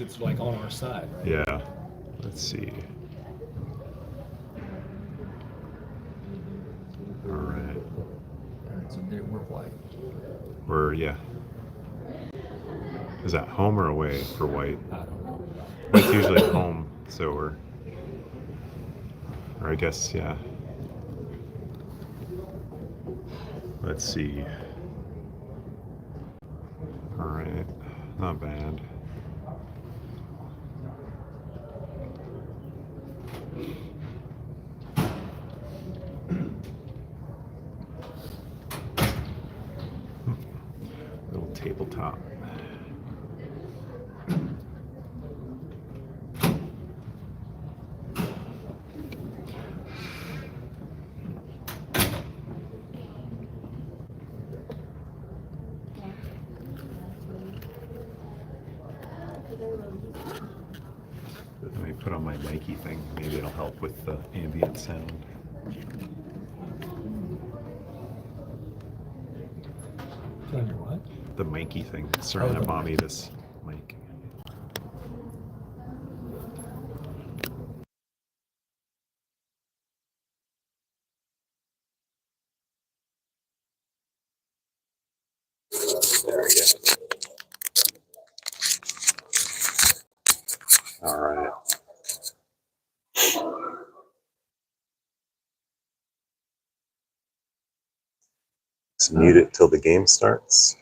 it's like on our side, right? Yeah. Let's see. All right. All right, so we're white. Yeah. Is that home or away for white? I don't know. White's usually home, so or I guess, yeah. Let's see. All right. Not bad. Little tabletop. Let me put on my Nike thing. Maybe it'll help with the ambient sound. Put on your what? The Mikey thing. Serena bought me this mic. There we go. All right. Just mute it till the game starts.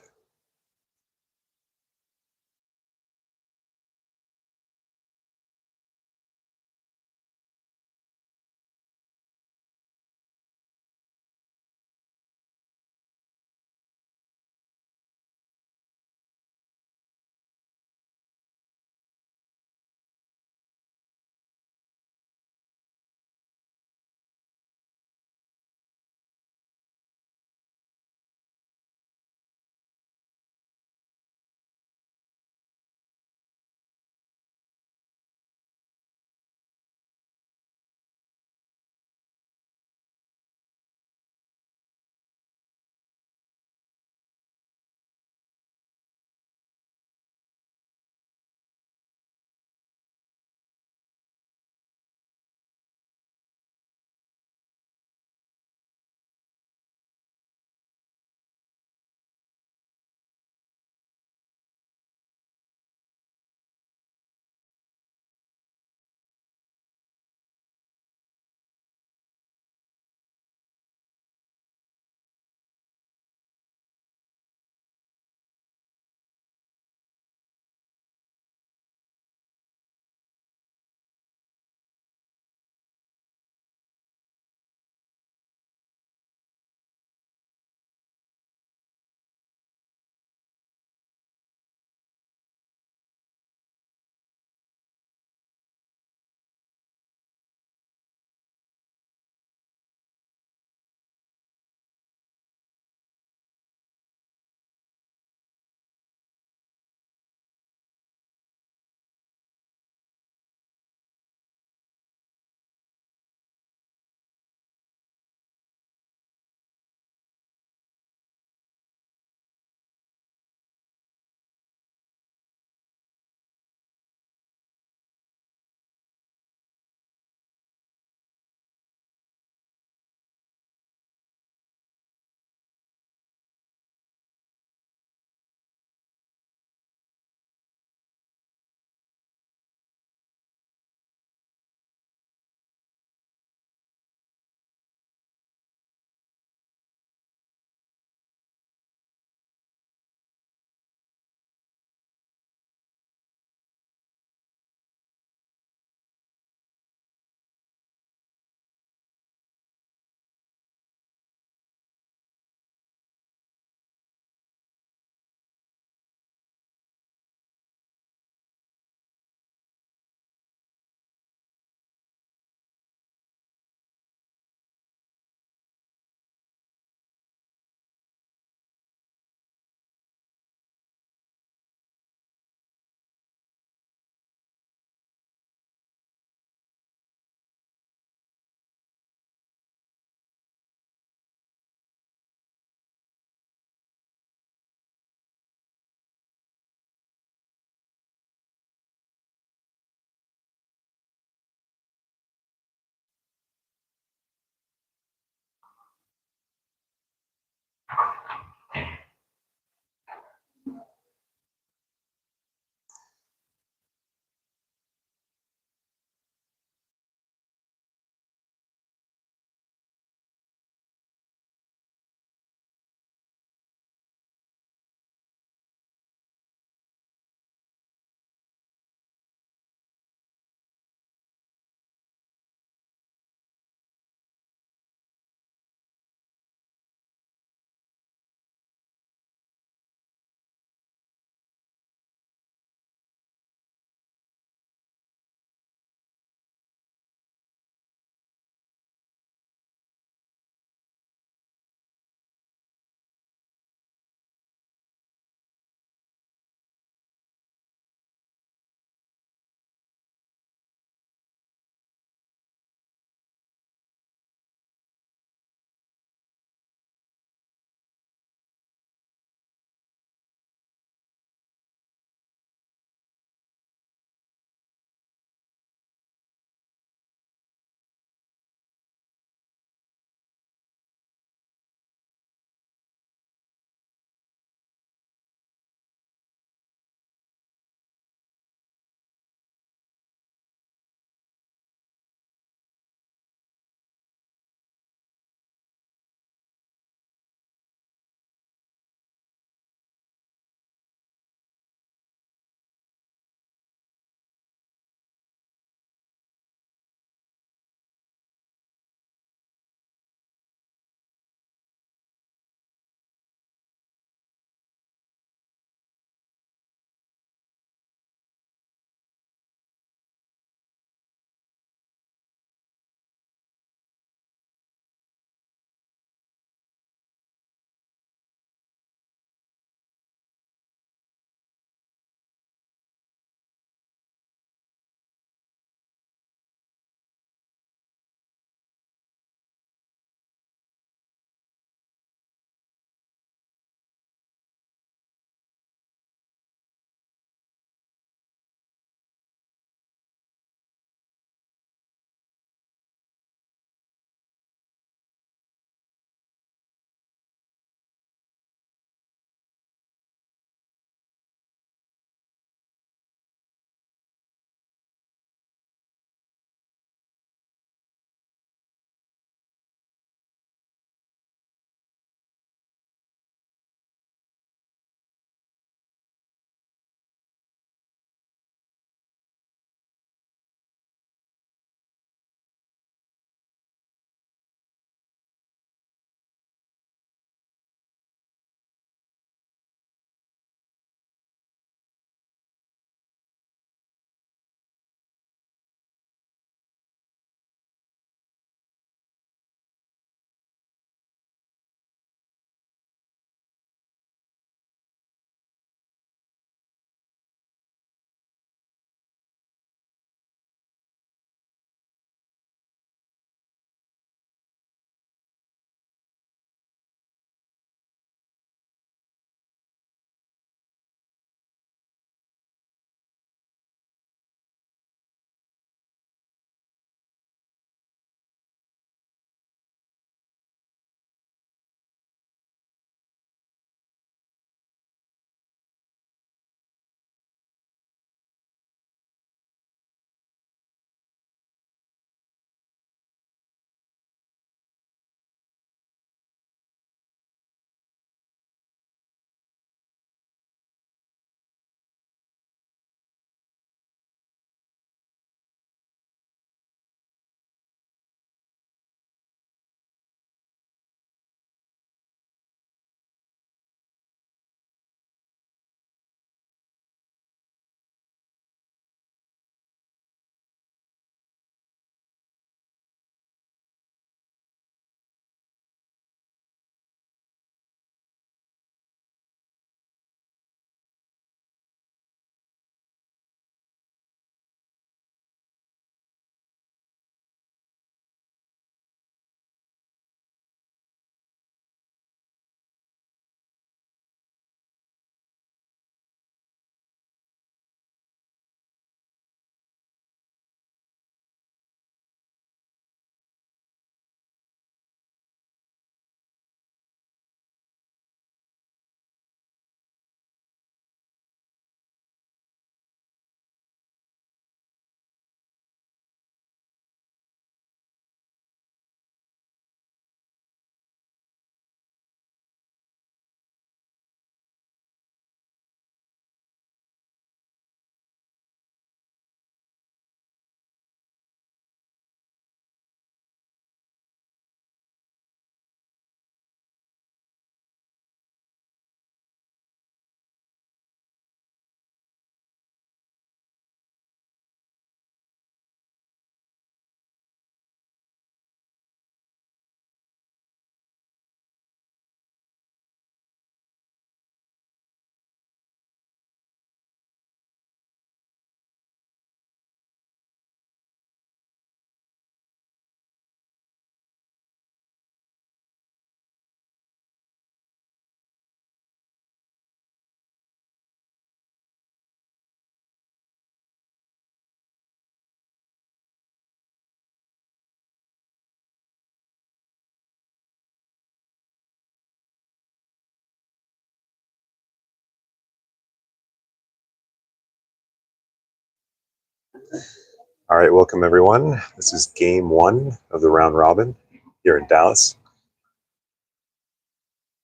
All right, welcome everyone. This is game 1 of the round robin here in Dallas.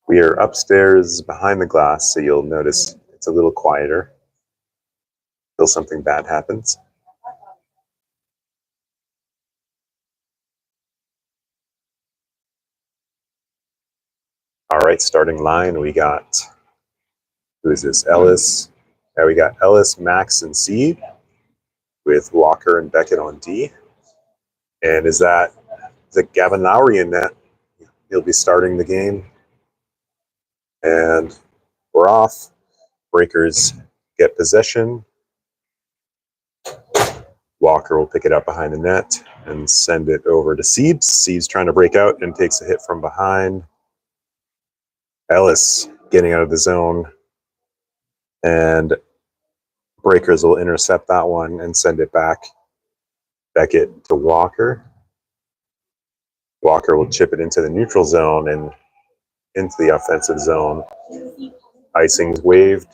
We are upstairs behind the glass, so you'll notice it's a little quieter until something bad happens. All right, starting line, we got, who is this, Ellis? Yeah, we got Ellis, Max, and Seed with Walker and Beckett on D. And is that the Gavin Lowry in net? He'll be starting the game. And we're off. Breakers get possession. Walker will pick it up behind the net and send it over to Siebes. Siebes trying to break out and takes a hit from behind. Ellis getting out of the zone. And Breakers will intercept that one and send it back. Beckett to Walker. Walker will chip it into the neutral zone and into the offensive zone. Icing's waved.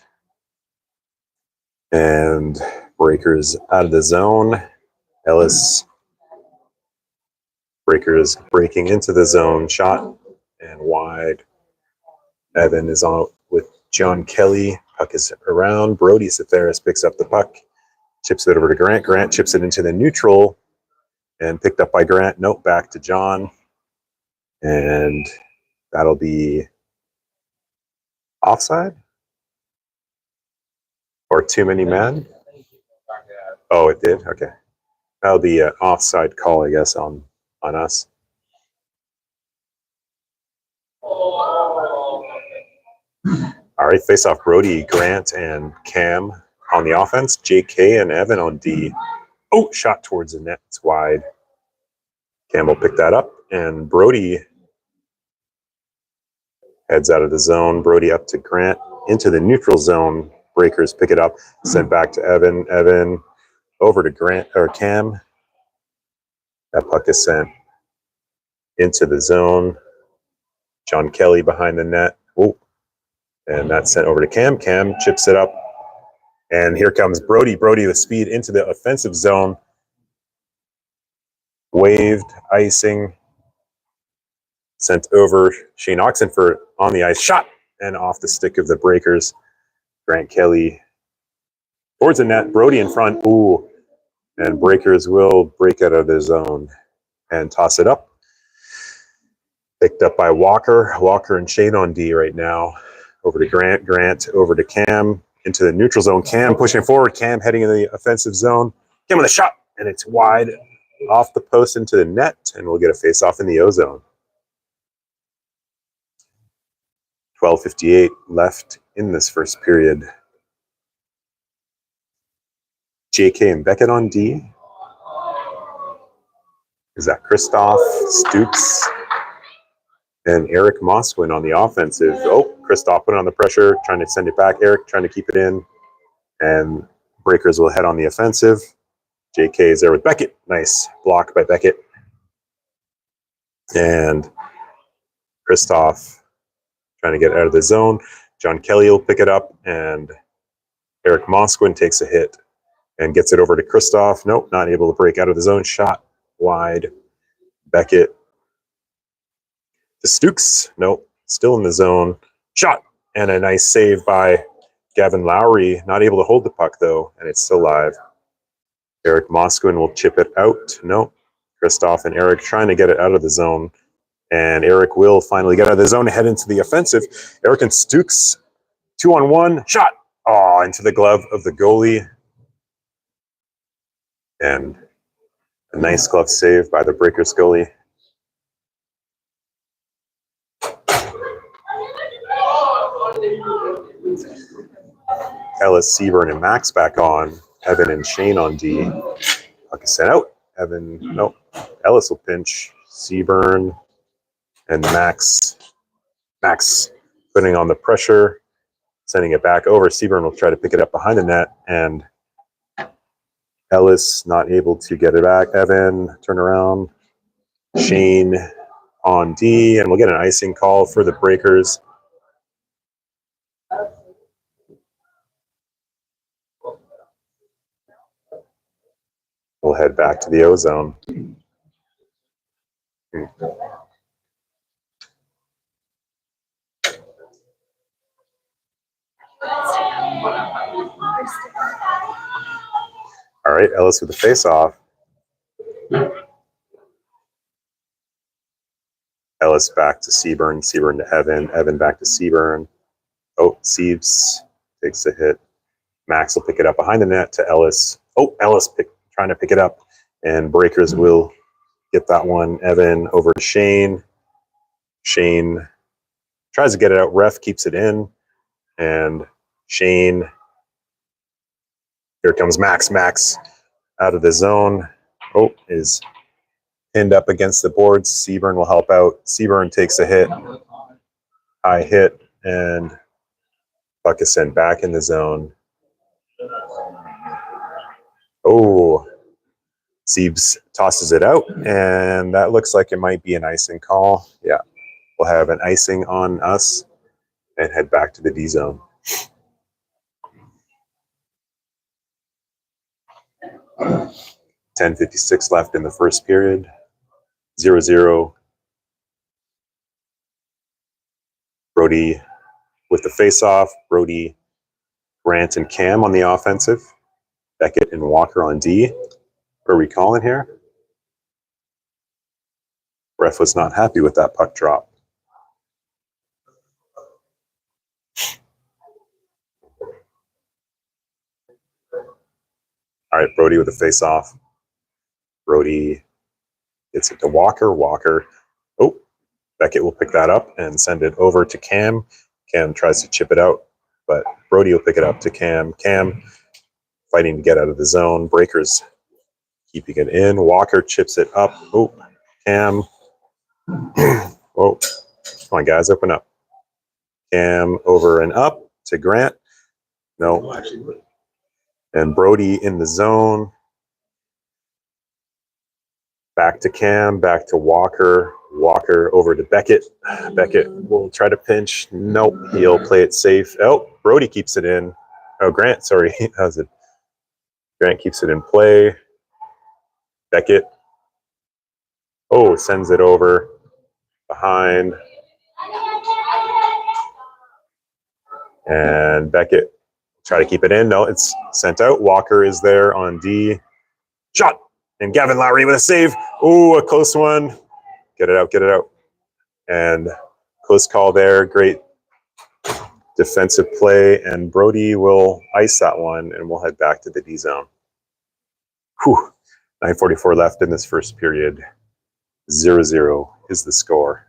And Breakers out of the zone. Ellis. Breakers breaking into the zone. Shot and wide. Evan is on with John Kelly. Puck is around. Brody Cetheris picks up the puck. Chips it over to Grant. Grant chips it into the neutral. And picked up by Grant. Nope, back to John. And that'll be offside? Or too many men? Oh, it did? Okay. That'll be an offside call, I guess, on us. All right, face off Brody, Grant, and Cam on the offense. JK and Evan on D. Oh, shot towards the net. It's wide. Cam will pick that up, and Brody heads out of the zone. Brody up to Grant into the neutral zone. Breakers pick it up, sent back to Evan. Evan over to Grant or Cam. That puck is sent into the zone. John Kelly behind the net. Oh, and that's sent over to Cam. Cam chips it up. And here comes Brody. Brody with speed into the offensive zone. Waved, icing. Sent over Shane Oxenford on the ice. Shot and off the stick of the Breakers. Grant Kelly towards the net. Brody in front. Ooh. And Breakers will break out of the zone and toss it up. Picked up by Walker. Walker and Shane on D right now. Over to Grant. Grant over to Cam. Into the neutral zone. Cam pushing forward. Cam heading in the offensive zone. Cam with a shot. And it's wide off the post into the net. And we'll get a face-off in the O zone. 12:58 left in this first period. JK and Beckett on D. Is that Kristoff, Stoops, and Eric Mosquin on the offensive? Oh, Kristoff put on the pressure, trying to send it back. Eric trying to keep it in. And Breakers will head on the offensive. JK is there with Beckett. Nice block by Beckett. And Kristoff trying to get out of the zone. John Kelly will pick it up, and Eric Mosquin takes a hit and gets it over to Kristoff. Nope, not able to break out of the zone. Shot wide. Beckett to Stukes. Nope, still in the zone. Shot and a nice save by Gavin Lowry. Not able to hold the puck, though, and it's still live. Eric Mosquin will chip it out. Nope. Kristoff and Eric trying to get it out of the zone. And Eric will finally get out of the zone and head into the offensive. Eric and Stukes, 2-on-1. Shot! Oh, into the glove of the goalie. And a nice glove save by the Breakers goalie. Ellis, Seaburn, and Max back on. Evan and Shane on D. Puck is sent out. Evan, nope. Ellis will pinch. Seaburn and Max. Max putting on the pressure, sending it back over. Seaburn will try to pick it up behind the net, and Ellis not able to get it back. Evan, turn around. Shane on D, and we'll get an icing call for the Breakers. We'll head back to the O zone. All right, Ellis with the face-off. Ellis back to Seaburn, Seaburn to Evan, Evan back to Seaburn. Oh, Seaves takes the hit. Max will pick it up behind the net to Ellis. Oh, Ellis trying to pick it up, and Breakers will get that one. Evan over to Shane. Shane tries to get it out. Ref keeps it in, and Shane. Here comes Max. Max out of the zone. Oh, is pinned up against the boards. Seaburn will help out. Seaburn takes a hit. High hit, and puck is sent back in the zone. Oh, Siebes tosses it out, and that looks like it might be an icing call. Yeah, we'll have an icing on us and head back to the D zone. .56 left in the first period. 0-0. Brody with the face-off. Brody, Grant, and Cam on the offensive. Beckett and Walker on D. What are we calling here? Ref was not happy with that puck drop. All right, Brody with the face-off. Brody gets it to Walker. Walker. Oh, Beckett will pick that up and send it over to Cam. Cam tries to chip it out, but Brody will pick it up to Cam. Cam fighting to get out of the zone. Breakers keeping it in. Walker chips it up. Oh, Cam. Oh, come on, guys, open up. Cam over and up to Grant. No. And Brody in the zone. Back to Cam, back to Walker. Walker over to Beckett. Beckett will try to pinch. Nope, he'll play it safe. Oh, Brody keeps it in. Oh, Grant, sorry. How's it? Grant keeps it in play. Beckett. Oh, sends it over behind. And Beckett try to keep it in. No, it's sent out. Walker is there on D. Shot. And Gavin Lowry with a save. Oh, a close one. Get it out, get it out. And close call there. Great defensive play. And Brody will ice that one, and we'll head back to the D zone. Whew. 9:44 left in this first period. 0-0 is the score.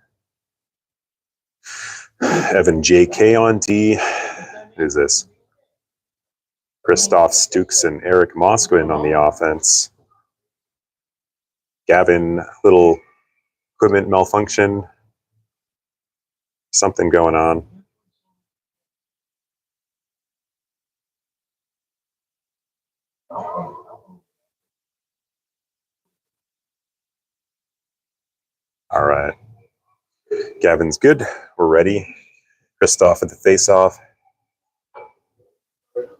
Evan J.K. on D. Who's this? Christoph Stukes and Eric Mosquin on the offense. Gavin, little equipment malfunction. Something going on. All right. Gavin's good. We're ready. Christoph at the face-off.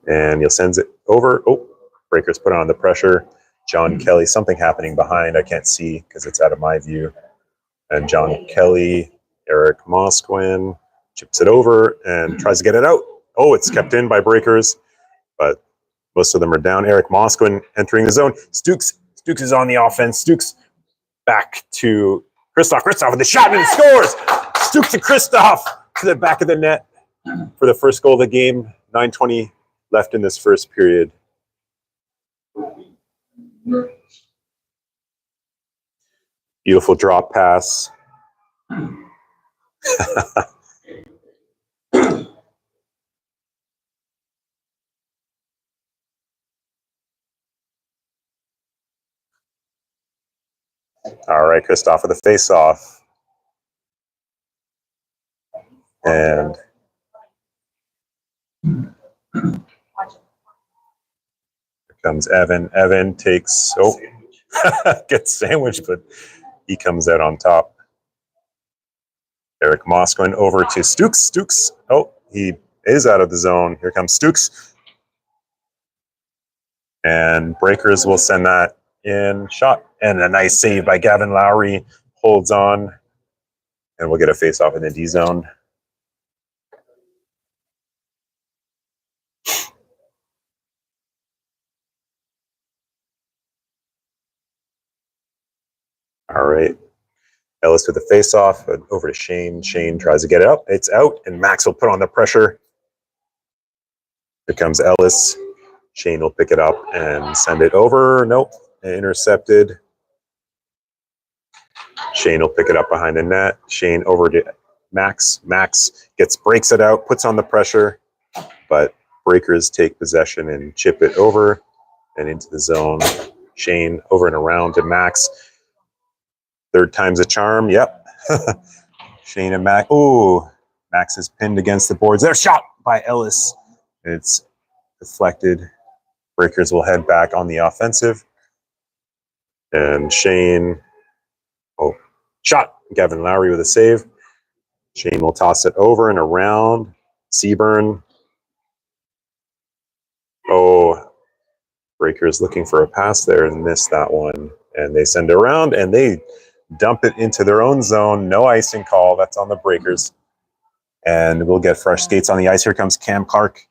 And he'll send it over. Oh, Breakers put on the pressure. John Kelly, something happening behind. I can't see because it's out of my view. And John Kelly, Eric Mosquin, chips it over and tries to get it out. Oh, it's kept in by Breakers, but most of them are down. Eric Mosquin entering the zone. Stukes is on the offense. Stukes back to Christoph. Christoph with the shot and scores. Stukes to Christoph to the back of the net for the first goal of the game. 9:20 left in this first period. Beautiful drop pass. All right, Christoph with the face-off. And here comes Evan. Evan takes, gets sandwiched, but he comes out on top. Eric Mosquin over to Stukes. Stukes, he is out of the zone. Here comes Stukes. And Breakers will send that in, shot. And a nice save by Gavin Lowry. Holds on. And we'll get a face-off in the D zone. All right. Ellis with the face-off, over to Shane. Shane tries to get it up. It's out, and Max will put on the pressure. Here comes Ellis. Shane will pick it up and send it over. Nope, intercepted. Shane will pick it up behind the net. Shane over to Max. Max breaks it out, puts on the pressure, but Breakers take possession and chip it over and into the zone. Shane over and around to Max. Third time's a charm. Yep. Shane and Max. Oh, Max is pinned against the boards. There's shot by Ellis. It's deflected. Breakers will head back on the offensive. And Shane. Oh, shot. Gavin Lowry with a save. Shane will toss it over and around. Seaburn. Oh, Breakers looking for a pass there and missed that one. And they send it around and they dump it into their own zone. No icing call. That's on the Breakers. And we'll get fresh skates on the ice. Here comes Cam Clark.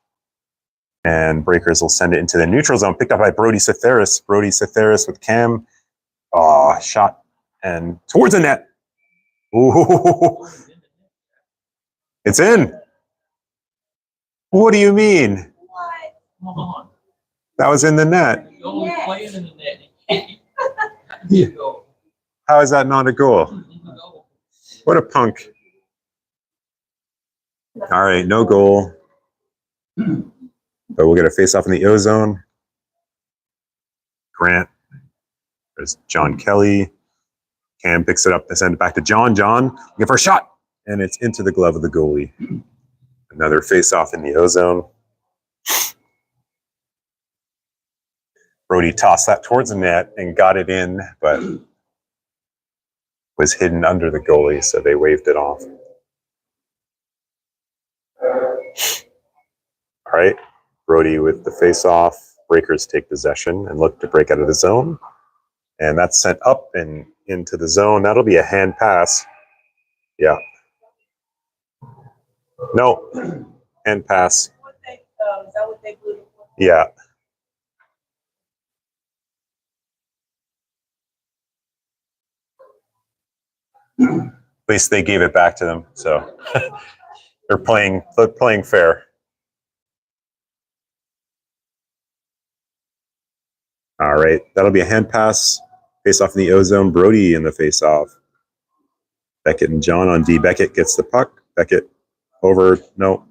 And Breakers will send it into the neutral zone. Picked up by Brody Cetheris. Brody Cetheris with Cam. Oh, shot. And towards the net. Ooh. It's in. What do you mean? What? Come on. That was in the net. You only Yes. play it in the net. You go. How is that not a goal? What a punk. All right, no goal. But we'll get a face-off in the O zone. Grant. There's John Kelly. Cam picks it up and sends it back to John. John, looking for a shot. And it's into the glove of the goalie. Another face-off in the O zone. Brody tossed that towards the net and got it in, but was hidden under the goalie, so they waved it off. All right, Brody with the face-off. Breakers take possession and look to break out of the zone. And that's sent up and into the zone. That'll be a hand pass. Yeah. No, hand pass. Is that what they blew? Yeah. At least they gave it back to them, so they're playing fair. All right, that'll be a hand pass. Face off in the O zone. Brody in the face off. Beckett and John on D. Beckett gets the puck. Beckett over. No,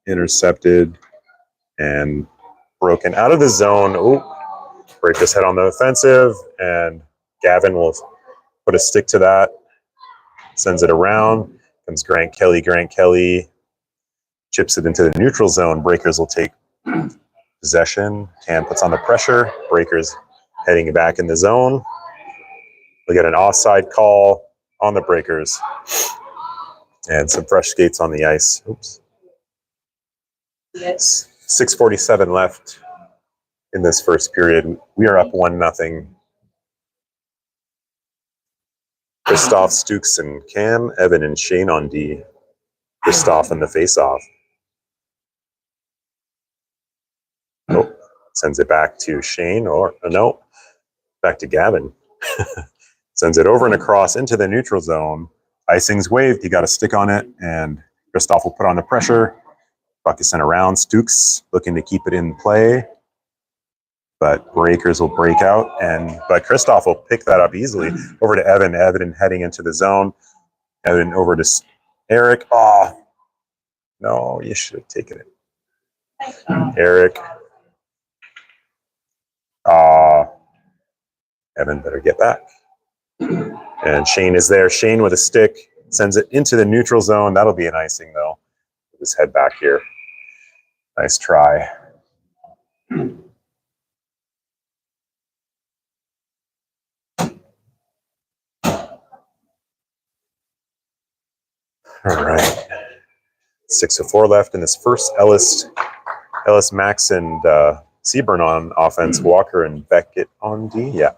intercepted and broken out of the zone. Ooh, Breakers head on the offensive, and Gavin will put a stick to that. Sends it around. Comes Grant Kelly. Grant Kelly chips it into the neutral zone. Breakers will take possession. Cam puts on the pressure. Breakers heading back in the zone. We get an offside call on the Breakers. And some fresh skates on the ice. Oops. Yes. 6:47 left in this first period. We are up 1-0. Christoph, Stukes, and Cam, Evan and Shane on D. Christoph in the face-off. Nope. Sends it back to Shane, or no, back to Gavin. Sends it over and across into the neutral zone. Icing's waved. He got a stick on it, and Christoph will put on the pressure. Puck is sent around. Stukes looking to keep it in play. But Breakers will break out, but Christoph will pick that up easily. Over to Evan. Evan heading into the zone. Evan over to Eric. Oh, no, you should have taken it. Eric. Evan better get back. And Shane is there. Shane with a stick sends it into the neutral zone. That'll be an icing, though. Just head back here. Nice try. All right. 6:04 left in this first. Ellis, Max, and Seaburn on offense. Walker and Beckett on D. Yeah.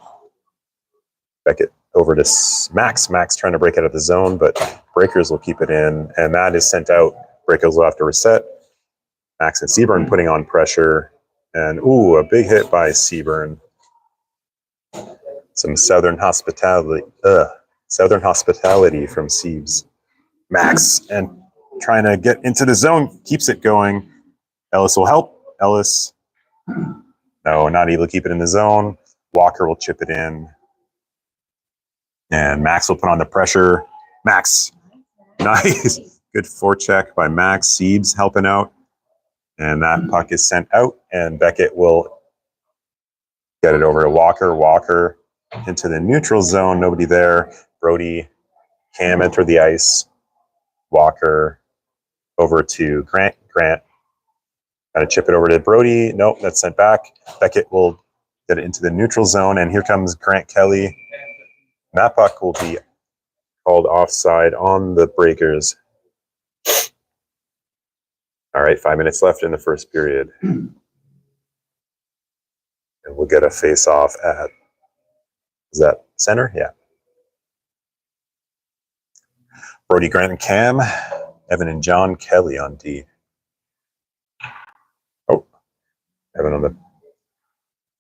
Beckett over to Max. Max trying to break out of the zone, but Breakers will keep it in, and that is sent out. Breakers will have to reset. Max and Seaburn putting on pressure, and ooh, a big hit by Seaburn. Some Southern hospitality from Siebes. Max and trying to get into the zone, keeps it going. Ellis will help. Ellis, no, not able to keep it in the zone. Walker will chip it in. And Max will put on the pressure. Max, nice. Good forecheck by Max. Siebes helping out. And that puck is sent out, and Beckett will get it over to Walker. Walker into the neutral zone. Nobody there. Brody, Cam enter the ice. Walker over to Grant. Grant got to chip it over to Brody. Nope, that's sent back. Beckett will get it into the neutral zone, and here comes Grant Kelly. That puck will be called offside on the Breakers. All right, 5 minutes left in the first period. And we'll get a face-off at, is that center? Yeah. Brody, Grant, and Cam. Evan and John Kelly on D. Oh, Evan on the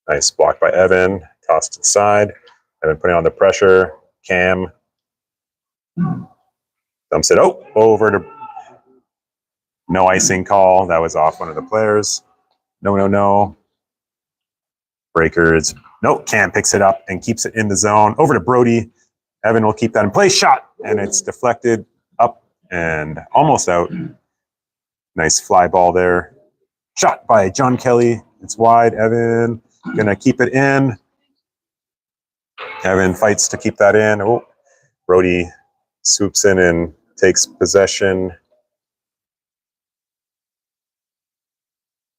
nice block by Evan. Tossed to the side. Evan putting on the pressure. Cam dumps it over to no icing call. That was off one of the players. No. Breakers. Nope. Cam picks it up and keeps it in the zone. Over to Brody. Evan will keep that in play. Shot. And it's deflected up and almost out. Nice fly ball there. Shot by John Kelly. It's wide. Evan gonna keep it in. Evan fights to keep that in. Oh, Brody swoops in and takes possession.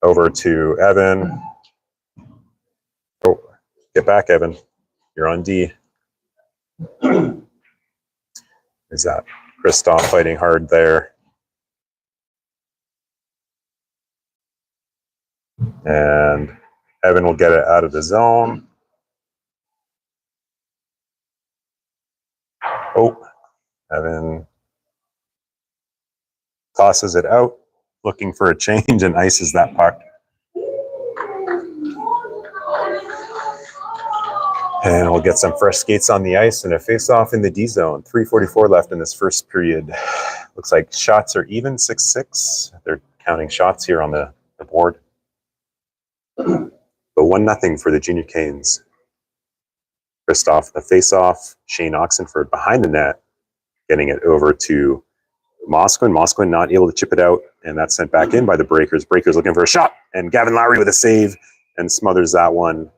Over to Evan. Oh, get back, Evan. You're on D. Is that Kristoff fighting hard there? And Evan will get it out of the zone. Oh, Evan tosses it out, looking for a change, and ices that puck. And we'll get some fresh skates on the ice and a face-off in the D zone. 3:44 left in this first period. Looks like shots are even, 6-6. They're counting shots here on the board. But 1-0 for the Junior Canes. Kristoff, the face-off. Shane Oxenford behind the net, getting it over to Mosquin. Mosquin not able to chip it out, and that's sent back in by the Breakers. Breakers looking for a shot, and Gavin Lowry with a save and smothers that one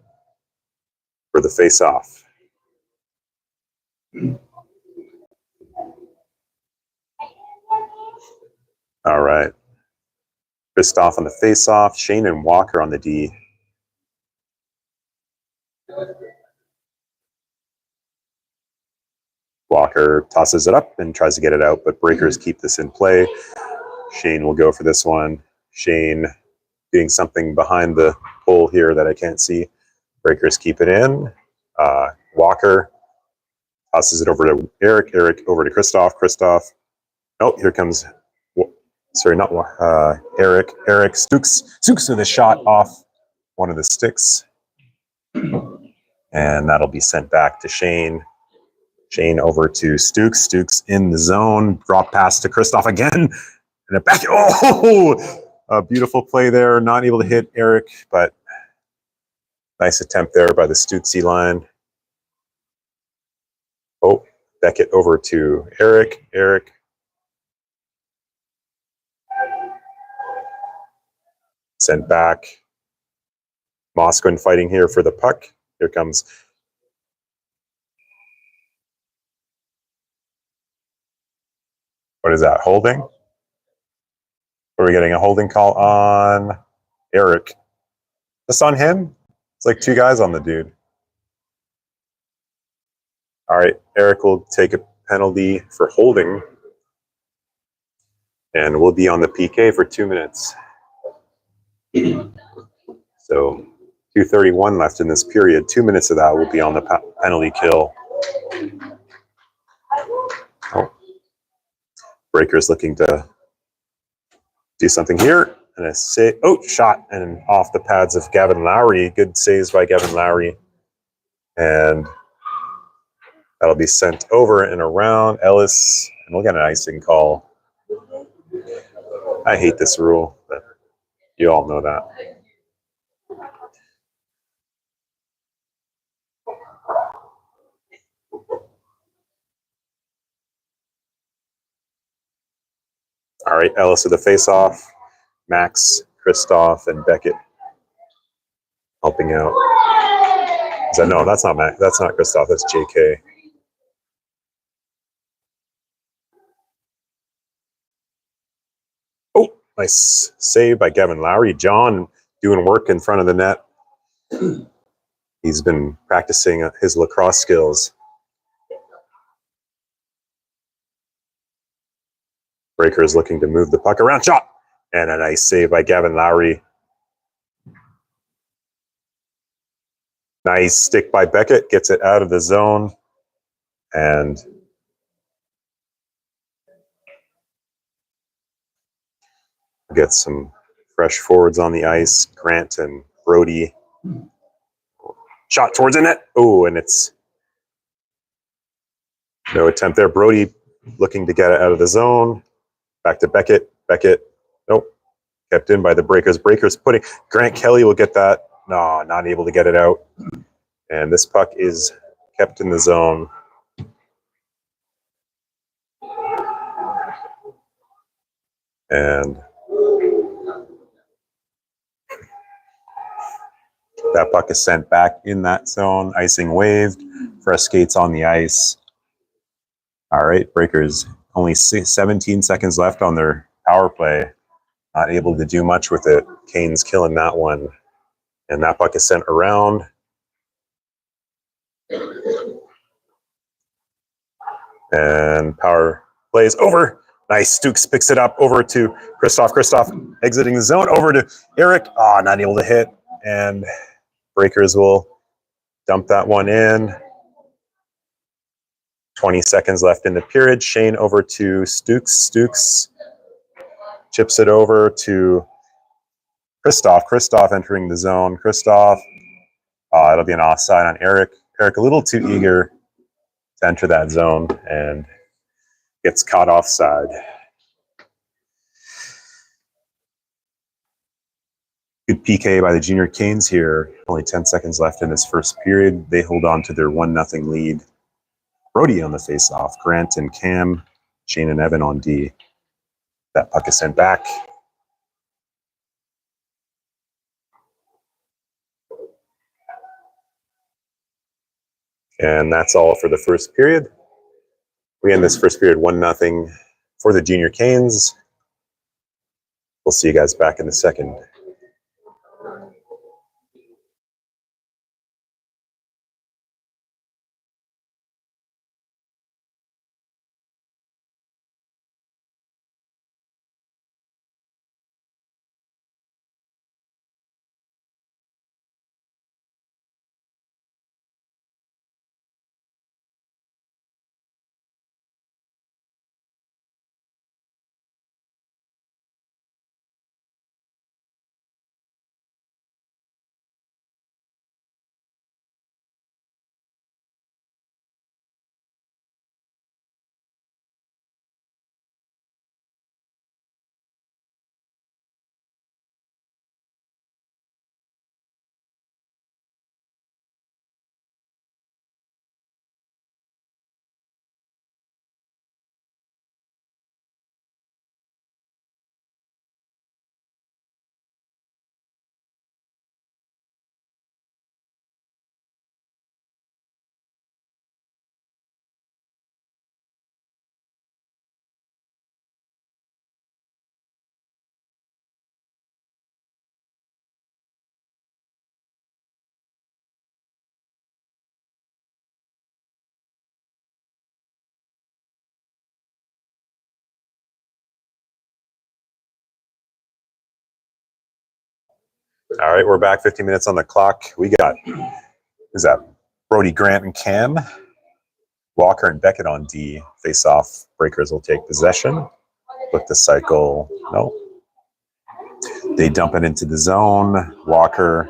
for the face-off. All right. Kristoff on the face-off. Shane and Walker on the D. Walker tosses it up and tries to get it out, but Breakers keep this in play. Shane will go for this one. Shane doing something behind the pole here that I can't see. Breakers keep it in. Walker tosses it over to Eric. Eric over to Kristoff. Kristoff. Oh, here comes, sorry, not Eric. Eric Stooks with a shot off one of the sticks. And that'll be sent back to Shane. Shane over to Stooks. Stooks in the zone. Drop pass to Kristoff again. And a back. Oh, a beautiful play there. Not able to hit Eric, but nice attempt there by the Stooksy line. Oh, Beckett over to Eric. Eric. Sent back. Mosquin fighting here for the puck. Here comes. What is that, holding? Are we getting a holding call on Eric? Just on him? It's like two guys on the dude. All right, Eric will take a penalty for holding. And we'll be on the PK for 2 minutes. So 2:31 left in this period. 2 minutes of that will be on the penalty kill. Oh. Breaker's looking to do something here. And a save. Oh, shot and off the pads of Gavin Lowry. Good saves by Gavin Lowry. And that'll be sent over and around Ellis. And we'll get an icing call. I hate this rule, but you all know that. All right, Ellis with the face-off. Max, Kristoff, and Beckett helping out. No, that's not Max. That's not Kristoff. That's JK. Oh, nice save by Gavin Lowry. John doing work in front of the net. He's been practicing his lacrosse skills. Breaker is looking to move the puck around. Shot! And a nice save by Gavin Lowry. Nice stick by Beckett. Gets it out of the zone. And get some fresh forwards on the ice. Grant and Brody. Shot towards the net. Oh, and it's no attempt there. Brody looking to get it out of the zone. Back to Beckett. Beckett. Nope. Kept in by the Breakers. Breakers putting. Grant Kelly will get that. No, not able to get it out. And this puck is kept in the zone. And that puck is sent back in that zone. Icing waved. Fresh skates on the ice. All right, Breakers. Only 17 seconds left on their power play. Not able to do much with it. Kane's killing that one. And that puck is sent around. And power plays over. Nice. Stukes picks it up over to Kristoff. Kristoff exiting the zone. Over to Eric. Oh, not able to hit. And Breakers will dump that one in. 20 seconds left in the period. Shane over to Stukes. Stukes chips it over to Kristoff. Kristoff entering the zone. Kristoff. It'll be an offside on Eric. Eric a little too eager to enter that zone and gets caught offside. Good PK by the Junior Canes here. Only 10 seconds left in this first period. They hold on to their 1-0 lead. Brody on the faceoff. Grant and Cam. Shane and Evan on D. That puck is sent back. And that's all for the first period. We end this first period 1-0 for the Junior Canes. We'll see you guys back in the second. All right, we're back. 15 minutes on the clock. We got, is that Brody, Grant, and Cam Walker and Beckett on D. Face off. Breakers will take possession. Flip the cycle. No. They dump it into the zone. Walker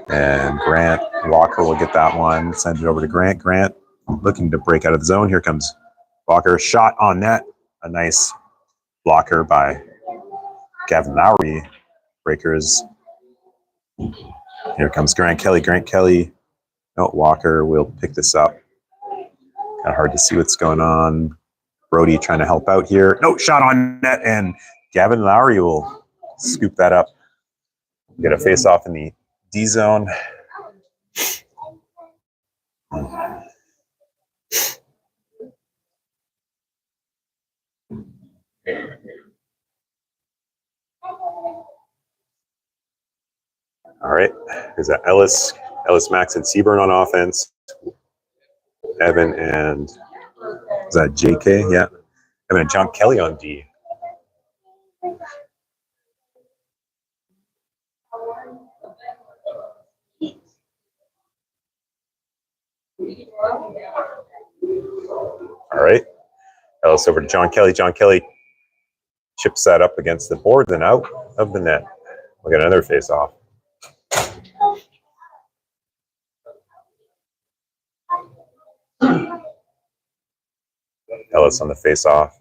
and Grant. Walker will get that one. Send it over to Grant. Grant looking to break out of the zone. Here comes Walker. Shot on net. A nice blocker by Gavin Lowry. Breakers. Here comes Grant Kelly. Grant Kelly. No, Walker will pick this up. Kind of hard to see what's going on. Brody trying to help out here. No, shot on net, and Gavin Lowry will scoop that up. Get a face off in the D zone. All right, is that Ellis, Max, and Seaburn on offense? Evan and is that JK? Yeah, Evan and John Kelly on D. All right, Ellis over to John Kelly. John Kelly chips that up against the board, then out of the net. We'll get another face off. Ellis on the face-off.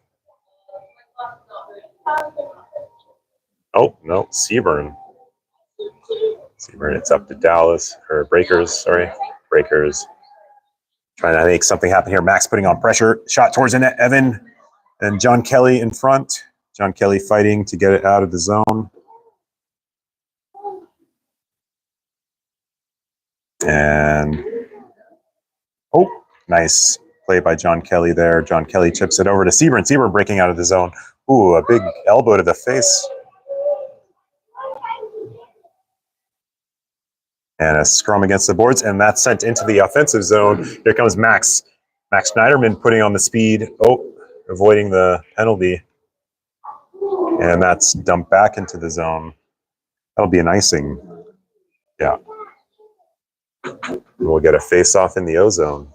Oh, no, Seaburn. Seaburn, it's up to Dallas, or Breakers, sorry. Breakers trying to make something happen here. Max putting on pressure. Shot towards the net. Evan and John Kelly in front. John Kelly fighting to get it out of the zone. And, oh, nice play by John Kelly there. John Kelly chips it over to Seaburn. Seaburn breaking out of the zone. Ooh, a big elbow to the face. And a scrum against the boards, and that's sent into the offensive zone. Here comes Max. Max Schneiderman putting on the speed. Oh, avoiding the penalty. And that's dumped back into the zone. That'll be an icing. Yeah. We'll get a face-off in the O zone.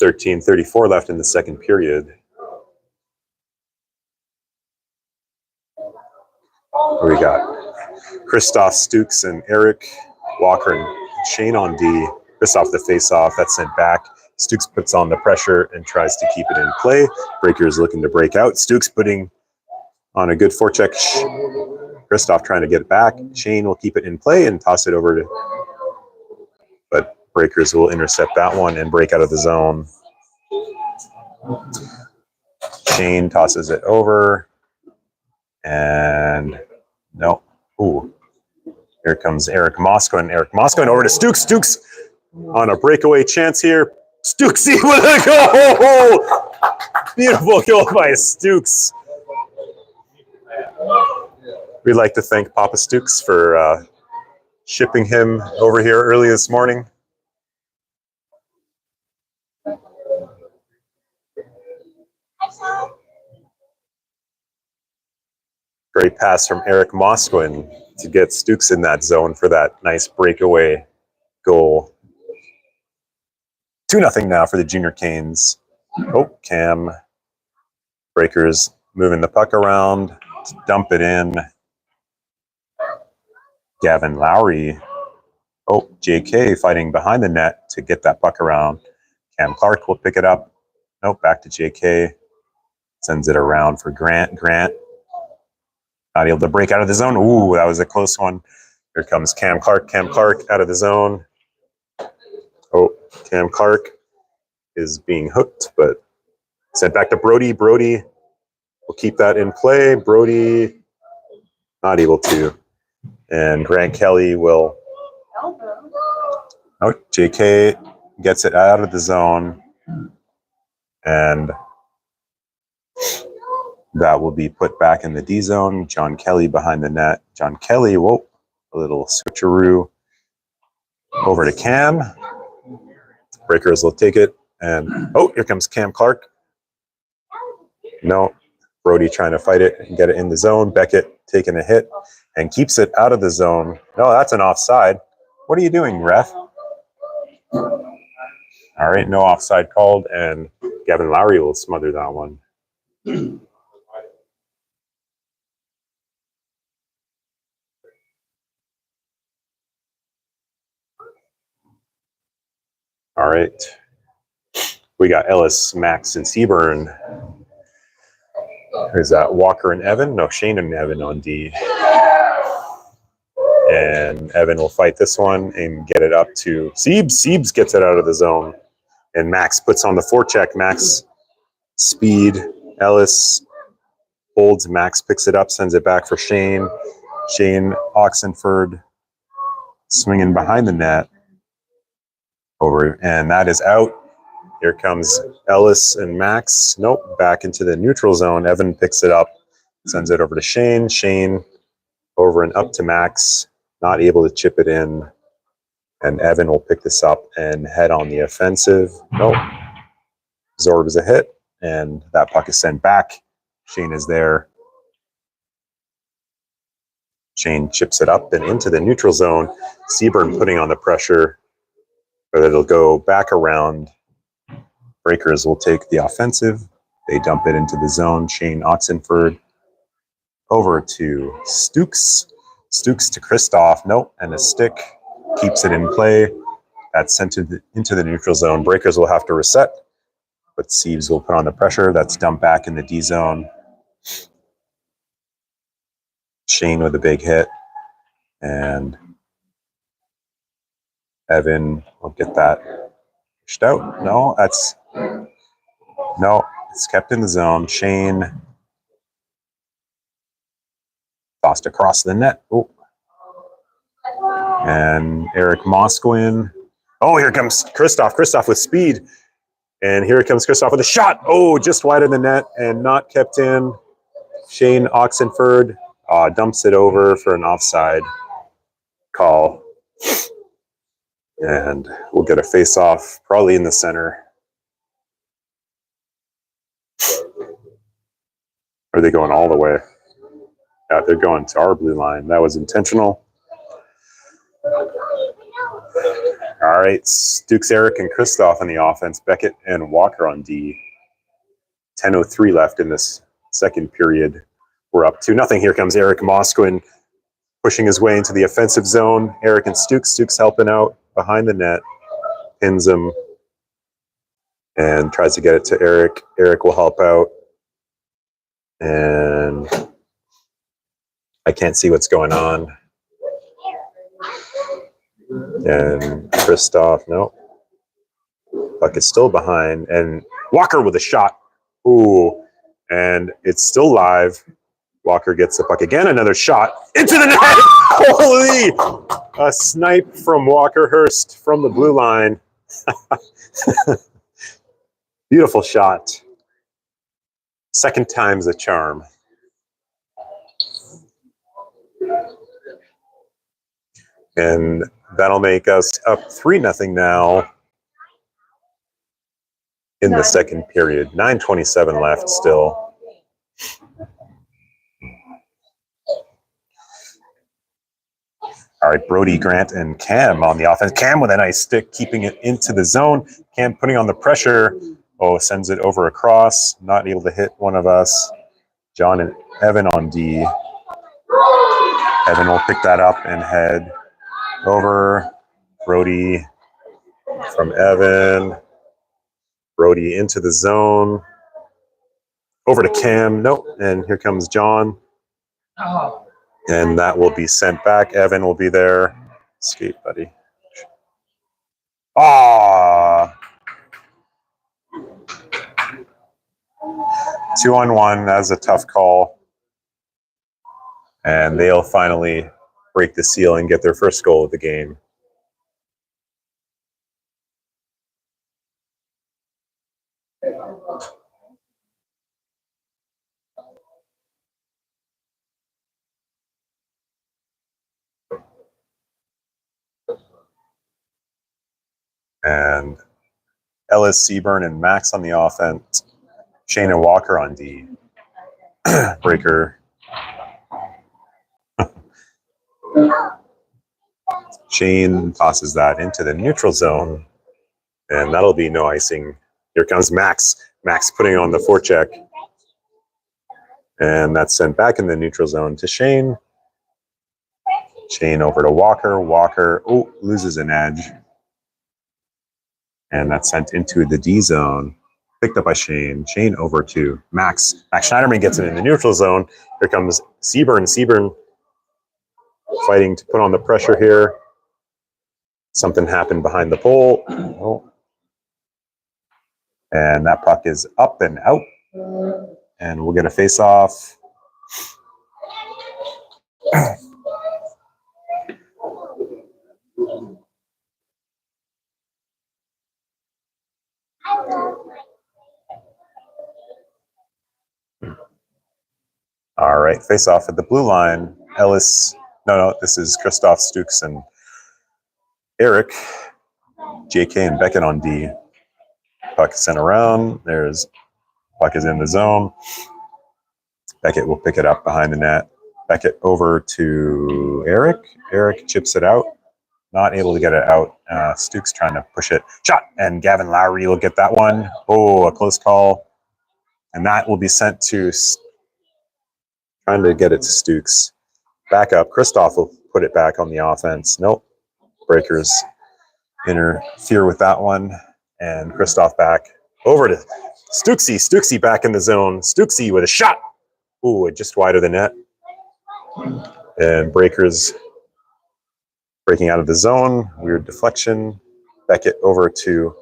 13:34 left in the second period. We got Christoph, Stukes, and Eric, Walker, and Shane on D. Christoph the face-off. That's sent back. Stukes puts on the pressure and tries to keep it in play. Breakers looking to break out. Stukes putting on a good forecheck. Christoph trying to get it back. Shane will keep it in play and toss it over to... But Breakers will intercept that one and break out of the zone. Shane tosses it over. And no. Ooh. Here comes Eric Moskowin. Eric Moskowin over to Stukes. Stukes on a breakaway chance here. Stukes with a goal! Beautiful goal by Stukes. We'd like to thank Papa Stukes for shipping him over here early this morning. Great pass from Eric Moskowin to get Stukes in that zone for that nice breakaway goal. 2-0 now for the Junior Canes. Oh, Cam. Breakers moving the puck around to dump it in. Gavin Lowry. Oh, JK fighting behind the net to get that puck around. Cam Clark will pick it up. Nope, back to JK. Sends it around for Grant. Grant not able to break out of the zone. Ooh, that was a close one. Here comes Cam Clark. Cam Clark out of the zone. Oh, Cam Clark is being hooked, but sent back to Brody. Brody will keep that in play. Brody not able to. And Grant Kelly will... Oh, JK gets it out of the zone. And that will be put back in the D zone. John Kelly behind the net. John Kelly, whoa, a little switcheroo over to Cam. Breakers will take it. And, oh, here comes Cam Clark. No, Brody trying to fight it and get it in the zone. Beckett taking a hit and keeps it out of the zone. No, that's an offside. What are you doing, ref? All right, no offside called, and Gavin Lowry will smother that one. All right. We got Ellis, Max, and Seaburn. Who's that? Walker and Evan? No, Shane and Evan on D. And Evan will fight this one and get it up to Siebes. Siebes gets it out of the zone. And Max puts on the forecheck. Max speed. Ellis holds. Max picks it up, sends it back for Shane. Shane Oxenford swinging behind the net. Over, and that is out. Here comes Ellis and Max. Nope, back into the neutral zone. Evan picks it up, sends it over to Shane. Shane over and up to Max, not able to chip it in. And Evan will pick this up and head on the offensive. Nope. Zorb is a hit, and that puck is sent back. Shane is there. Shane chips it up and into the neutral zone. Seaburn putting on the pressure, but it'll go back around. Breakers will take the offensive. They dump it into the zone. Shane Oxenford over to Stukes. Stukes to Kristoff. Nope. And a stick keeps it in play. That's sent into the neutral zone. Breakers will have to reset, but Siebes will put on the pressure. That's dumped back in the D zone. Shane with a big hit. And Evan will get that pushed out. No, it's kept in the zone. Shane tossed across the net. Oh. And Eric Mosquin. Oh, here comes Kristoff. Kristoff with speed. And here comes Kristoff with a shot. Oh, just wide of the net and not kept in. Shane Oxenford dumps it over for an offside call. And we'll get a face-off, probably in the center. Are they going all the way? Yeah, they're going to our blue line. That was intentional. All right, Stukes, Eric, and Kristoff on the offense. Beckett and Walker on D. 10:03 left in this second period. We're up 2-0. Here comes Eric Mosquin pushing his way into the offensive zone. Eric and Stukes. Stukes helping out behind the net. Pins him and tries to get it to Eric. Eric will help out. And I can't see what's going on. And Kristoff, no. Puck is still behind. And Walker with a shot. Ooh. And it's still live. Walker gets the puck again. Another shot into the net. Holy! A snipe from Walker Hurst from the blue line. Beautiful shot. Second time's a charm. And that'll make us up 3-0 now in the second period. 9:27 left still. All right, Brody, Grant, and Cam on the offense. Cam with a nice stick, keeping it into the zone. Cam putting on the pressure. Oh, sends it over across. Not able to hit one of us. John and Evan on D. Evan will pick that up and head over. Brody from Evan. Brody into the zone. Over to Cam. Nope. And here comes John. Oh. And that will be sent back. Evan will be there. Escape, buddy. Ah. 2-on-1. That was a tough call. And they'll finally break the seal and get their first goal of the game. And Ellis, Seaburn, and Max on the offense. Shane and Walker on D. Breaker. Shane tosses that into the neutral zone. And that'll be no icing. Here comes Max. Max putting on the forecheck. And that's sent back in the neutral zone to Shane. Shane over to Walker. Walker, oh, loses an edge. And that's sent into the D zone. Picked up by Shane. Shane over to Max. Max Schneiderman gets it in the neutral zone. Here comes Seaburn. Seaburn fighting to put on the pressure here. Something happened behind the pole. Oh. And that puck is up and out. And we'll get a face-off. All right, face-off at the blue line. Ellis, no, this is Christoph Stukes and Eric. JK and Beckett on D. Puck sent around. There's puck is in the zone. Beckett will pick it up behind the net. Beckett over to Eric. Eric chips it out. Not able to get it out. Stukes trying to push it. Shot! And Gavin Lowry will get that one. Oh, a close call. And that will be sent to... Trying to get it to Stukes. Back up. Christoph will put it back on the offense. Nope. Breakers interfere with that one. And Christoph back over to Stukesy. Stukesy back in the zone. Stukesy with a shot. Ooh, just wide of the net. And Breakers breaking out of the zone. Weird deflection. Beckett over to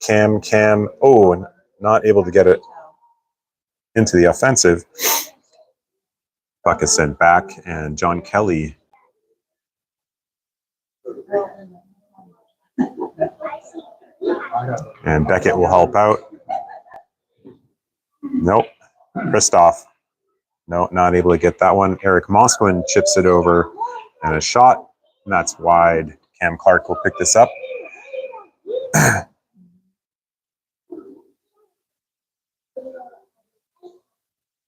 Cam. Cam, oh, and not able to get it into the offensive. Puck is sent back, and John Kelly. And Beckett will help out. Nope. Christoph. No, not able to get that one. Eric Mosquin chips it over, and a shot. And that's wide. Cam Clark will pick this up.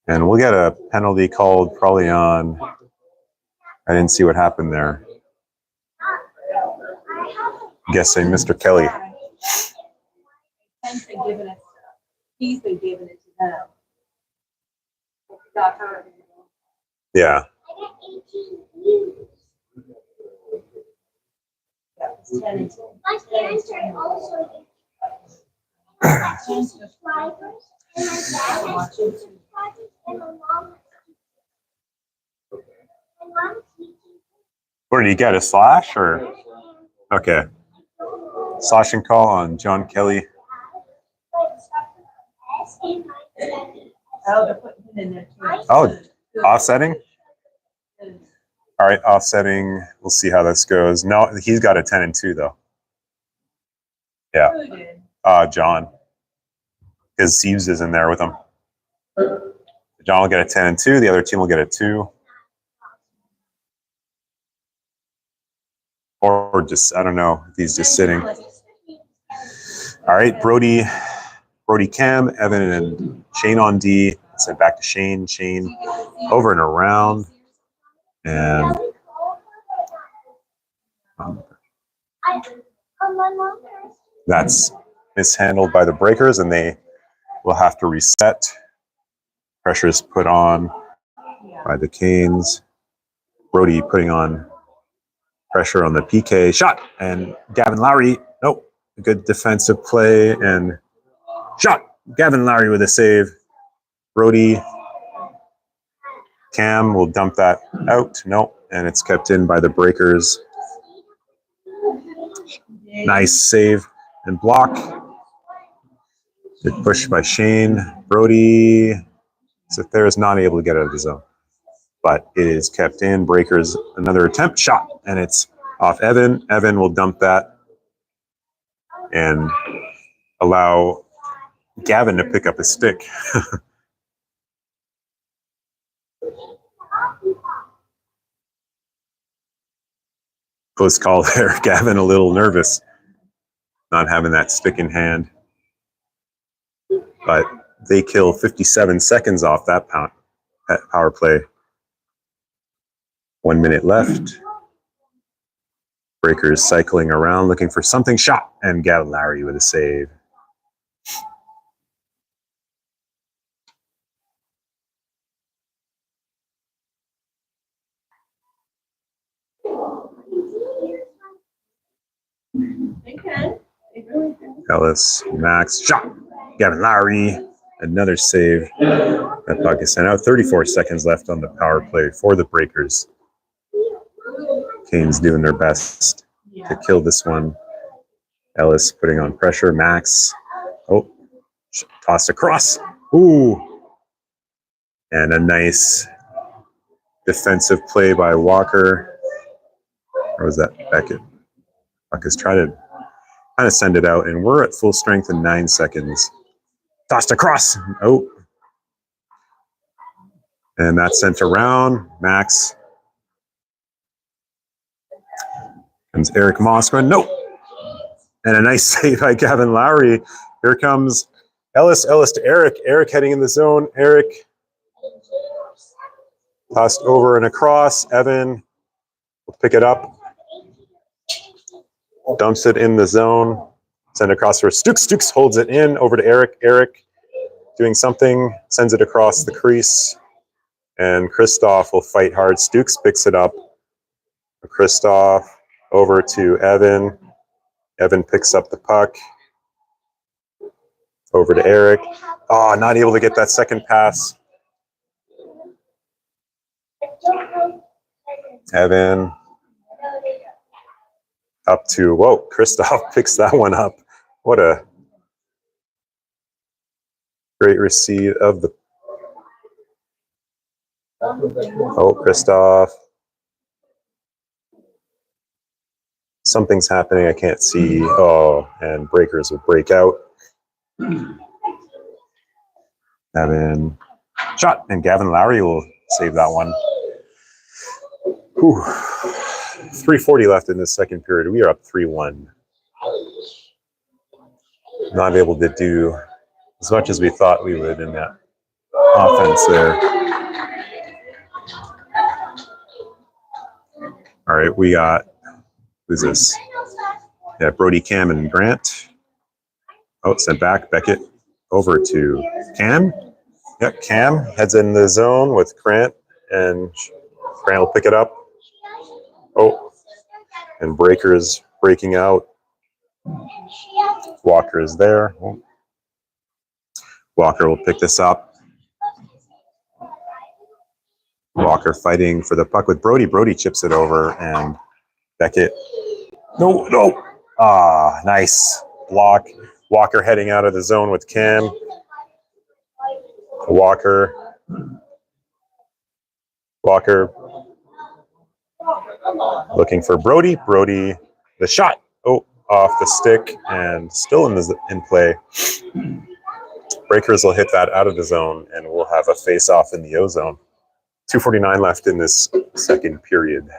And we'll get a penalty called probably on... I didn't see what happened there. Guessing Mr. Kelly. Ken's been giving it, he's been giving it to them. Got her. Yeah. That was 10 and 10. My parents are also subscribers, and my dad has 2 subscribers, and my mom has 2. My mom's teaching. What did he get? A slash or? Okay. Slash and call on John Kelly. Oh, they're putting it in there too. Oh, offsetting? All right, offsetting. We'll see how this goes. No, he's got a 10 and 2 though. Yeah. Who did? John. Because Sieves is in there with him. John will get a 10 and 2. The other team will get a 2. Or just, I don't know if he's just sitting. All right, Brody Cam, Evan and Shane on D. Sent back to Shane. Shane over and around. And that's mishandled by the Breakers, and they will have to reset. Pressure is put on by the Canes. Brody putting on pressure on the PK shot, and Gavin Lowry, nope, a good defensive play, and shot. Gavin Lowry with a save. Brody, Cam will dump that out, nope, and it's kept in by the Breakers. Nice save and block. Good push by Shane. Brody, so there is not able to get out of the zone, but it is kept in. Breakers, another attempt, shot, and it's off Evan. Evan will dump that and allow Gavin to pick up his stick. Close call there. Gavin a little nervous, not having that stick in hand. But they kill 57 seconds off that power play. 1 minute left. Breakers cycling around looking for something, shot, and Gavin Lowry with a save. They can. They really can. Ellis, Max, shot. Gavin Lowry, another save. That puck is sent out. 34 seconds left on the power play for the Breakers. Canes doing their best to kill this one. Ellis putting on pressure. Max. Oh, tossed across. Ooh. And a nice defensive play by Walker. Or was that Beckett? Puck is trying to kind of send it out, and we're at full strength in 9 seconds. Tossed across. Oh. And that's sent around. Max. Comes Eric Moskowin. Nope. And a nice save by Gavin Lowry. Here comes Ellis. Ellis to Eric. Eric heading in the zone. Eric tossed over and across. Evan will pick it up. Dumps it in the zone. Send it across for Stukes. Stukes holds it in. Over to Eric. Eric doing something. Sends it across the crease. And Kristoff will fight hard. Stukes picks it up. Kristoff over to Evan. Evan picks up the puck. Over to Eric. Oh, not able to get that second pass. Evan up to, whoa, Kristoff picks that one up. What a great receive of the, oh, Kristoff. Something's happening, I can't see. Oh, and Breakers will break out. Evan, shot, and Gavin Lowry will save that one. Whew. 3:40 left in this second period. We are up 3-1. Not able to do as much as we thought we would in that offense there. All right, we got, who's this? Yeah, Brody, Cam, and Grant. Oh, sent back. Beckett over to Cam. Yep, Cam heads in the zone with Grant, and Grant will pick it up. Oh, and Breakers breaking out. Walker is there. Oh. Walker will pick this up. Walker fighting for the puck with Brody. Brody chips it over, and Beckett. No, no. Ah, nice block. Walker heading out of the zone with Cam. Walker. Looking for Brody. Brody, the shot. Oh, off the stick and still in play. Breakers will hit that out of the zone, and we'll have a face-off in the O zone. 2:49 left in this second period.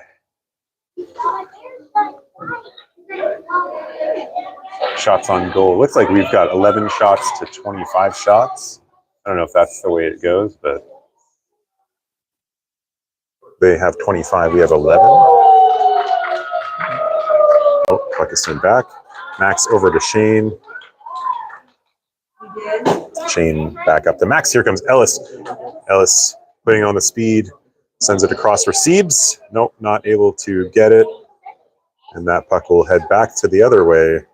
Shots on goal. Looks like we've got 11 shots to 25 shots. I don't know if that's the way it goes, but they have 25. We have 11. Oh, puck is sent back. Max over to Shane. Shane back up to Max. Here comes Ellis. Ellis putting on the speed. Sends it across for Siebes. Nope, not able to get it. And that puck will head back to the other way.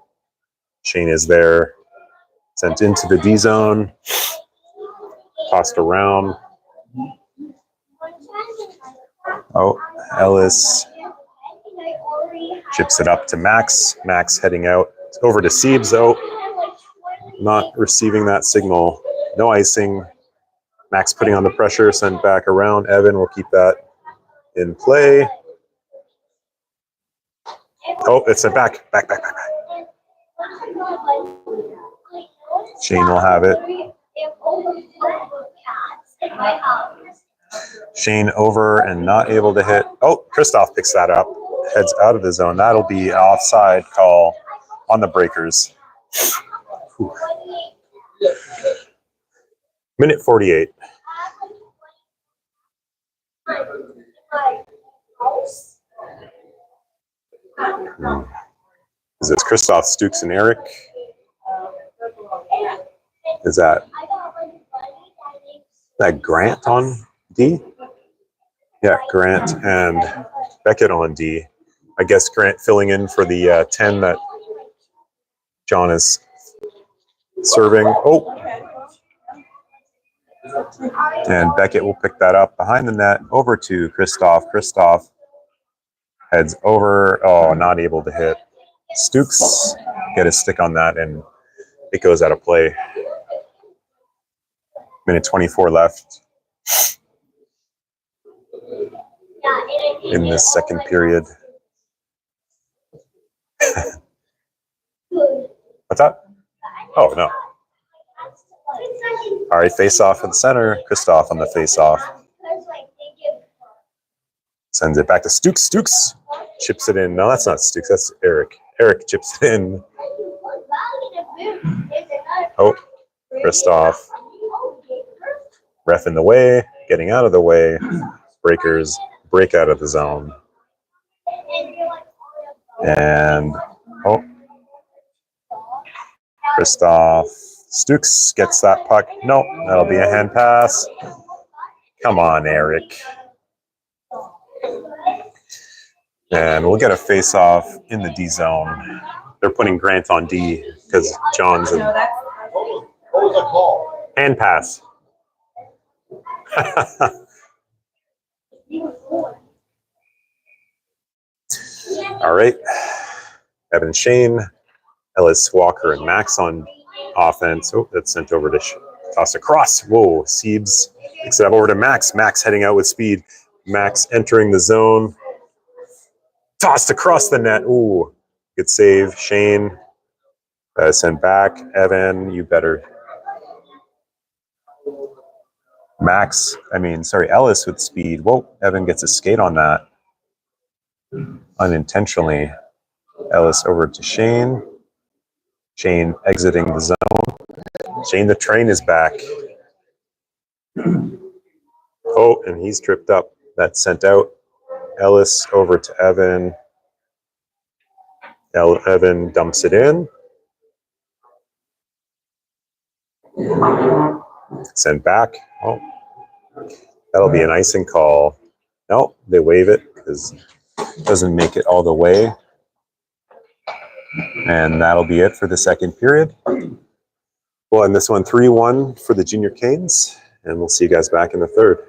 Shane is there. Sent into the D zone. Tossed around. Oh, Ellis chips it up to Max. Max heading out. Over to Siebes, though. Not receiving that signal. No icing. Max putting on the pressure. Sent back around. Evan will keep that in play. Oh, it's a back. Back. Shane will have it. Shane over and not able to hit. Oh, Kristoff picks that up. Heads out of the zone. That'll be an offside call on the Breakers. Whew. Minute 48. Is this Christoph, Stukes, and Eric? Is that Grant on D? Yeah, Grant and Beckett on D. I guess Grant filling in for the 10 that John is serving. Oh, and Beckett will pick that up behind the net over to Christoph. Christoph heads over. Oh, not able to hit. Stukes get a stick on that, and it goes out of play. Minute 24 left in this second period. What's that? Oh, no. All right, face off in the center. Christoph on the face off. Sends it back to Stukes. Stukes chips it in. No, that's not Stukes. That's Eric. Eric chips it in. Oh, Christoph. Ref in the way. Getting out of the way. Breakers break out of the zone. And, oh. Christoph. Stukes gets that puck. Nope, that'll be a hand pass. Come on, Eric. And we'll get a face-off in the D zone. They're putting Grant on D because John's in. Hand pass. All right. Evan Shane, Ellis Walker, and Max on offense. Oh, that's sent over to tossed across. Whoa, Siebes picks it up over to Max. Max heading out with speed. Max entering the zone. Tossed across the net. Ooh, good save. Shane sent back. Evan, you better. Ellis with speed. Whoa, Evan gets a skate on that. Unintentionally. Ellis over to Shane. Shane exiting the zone. Shane, the train is back. Oh, and he's tripped up. That's sent out. Ellis over to Evan. Evan dumps it in. Sent back. Oh, that'll be an icing call. No, they waive it because it doesn't make it all the way. And that'll be it for the second period. We'll end this one 3-1 for the Junior Canes, and we'll see you guys back in the third.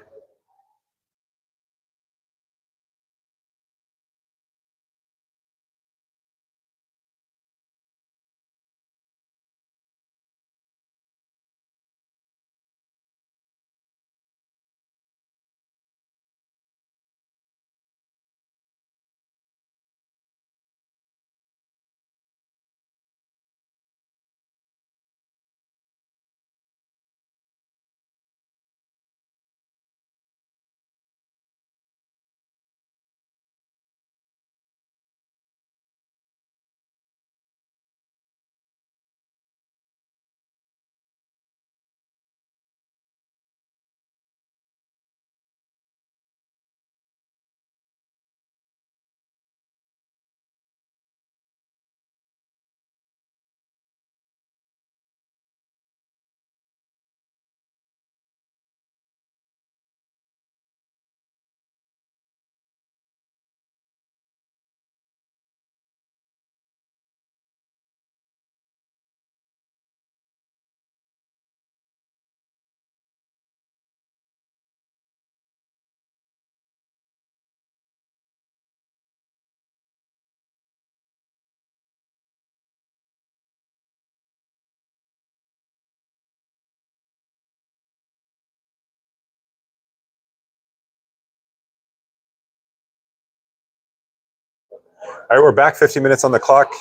All right, we're back. 15 minutes on the clock.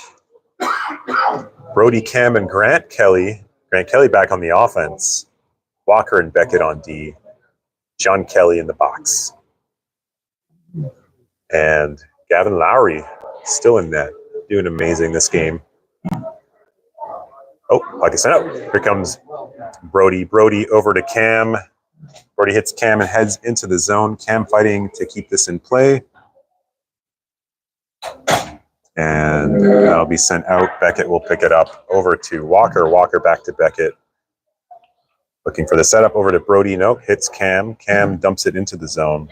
Brody, Cam, and Grant Kelly. Grant Kelly back on the offense. Walker and Beckett on D. John Kelly in the box. And Gavin Lowry still in net. Doing amazing this game. Oh, puck is sent out. Here comes Brody. Brody over to Cam. Brody hits Cam and heads into the zone. Cam fighting to keep this in play. And that'll be sent out. Beckett will pick it up over to Walker. Walker back to Beckett. Looking for the setup over to Brody. Nope, hits Cam. Cam dumps it into the zone.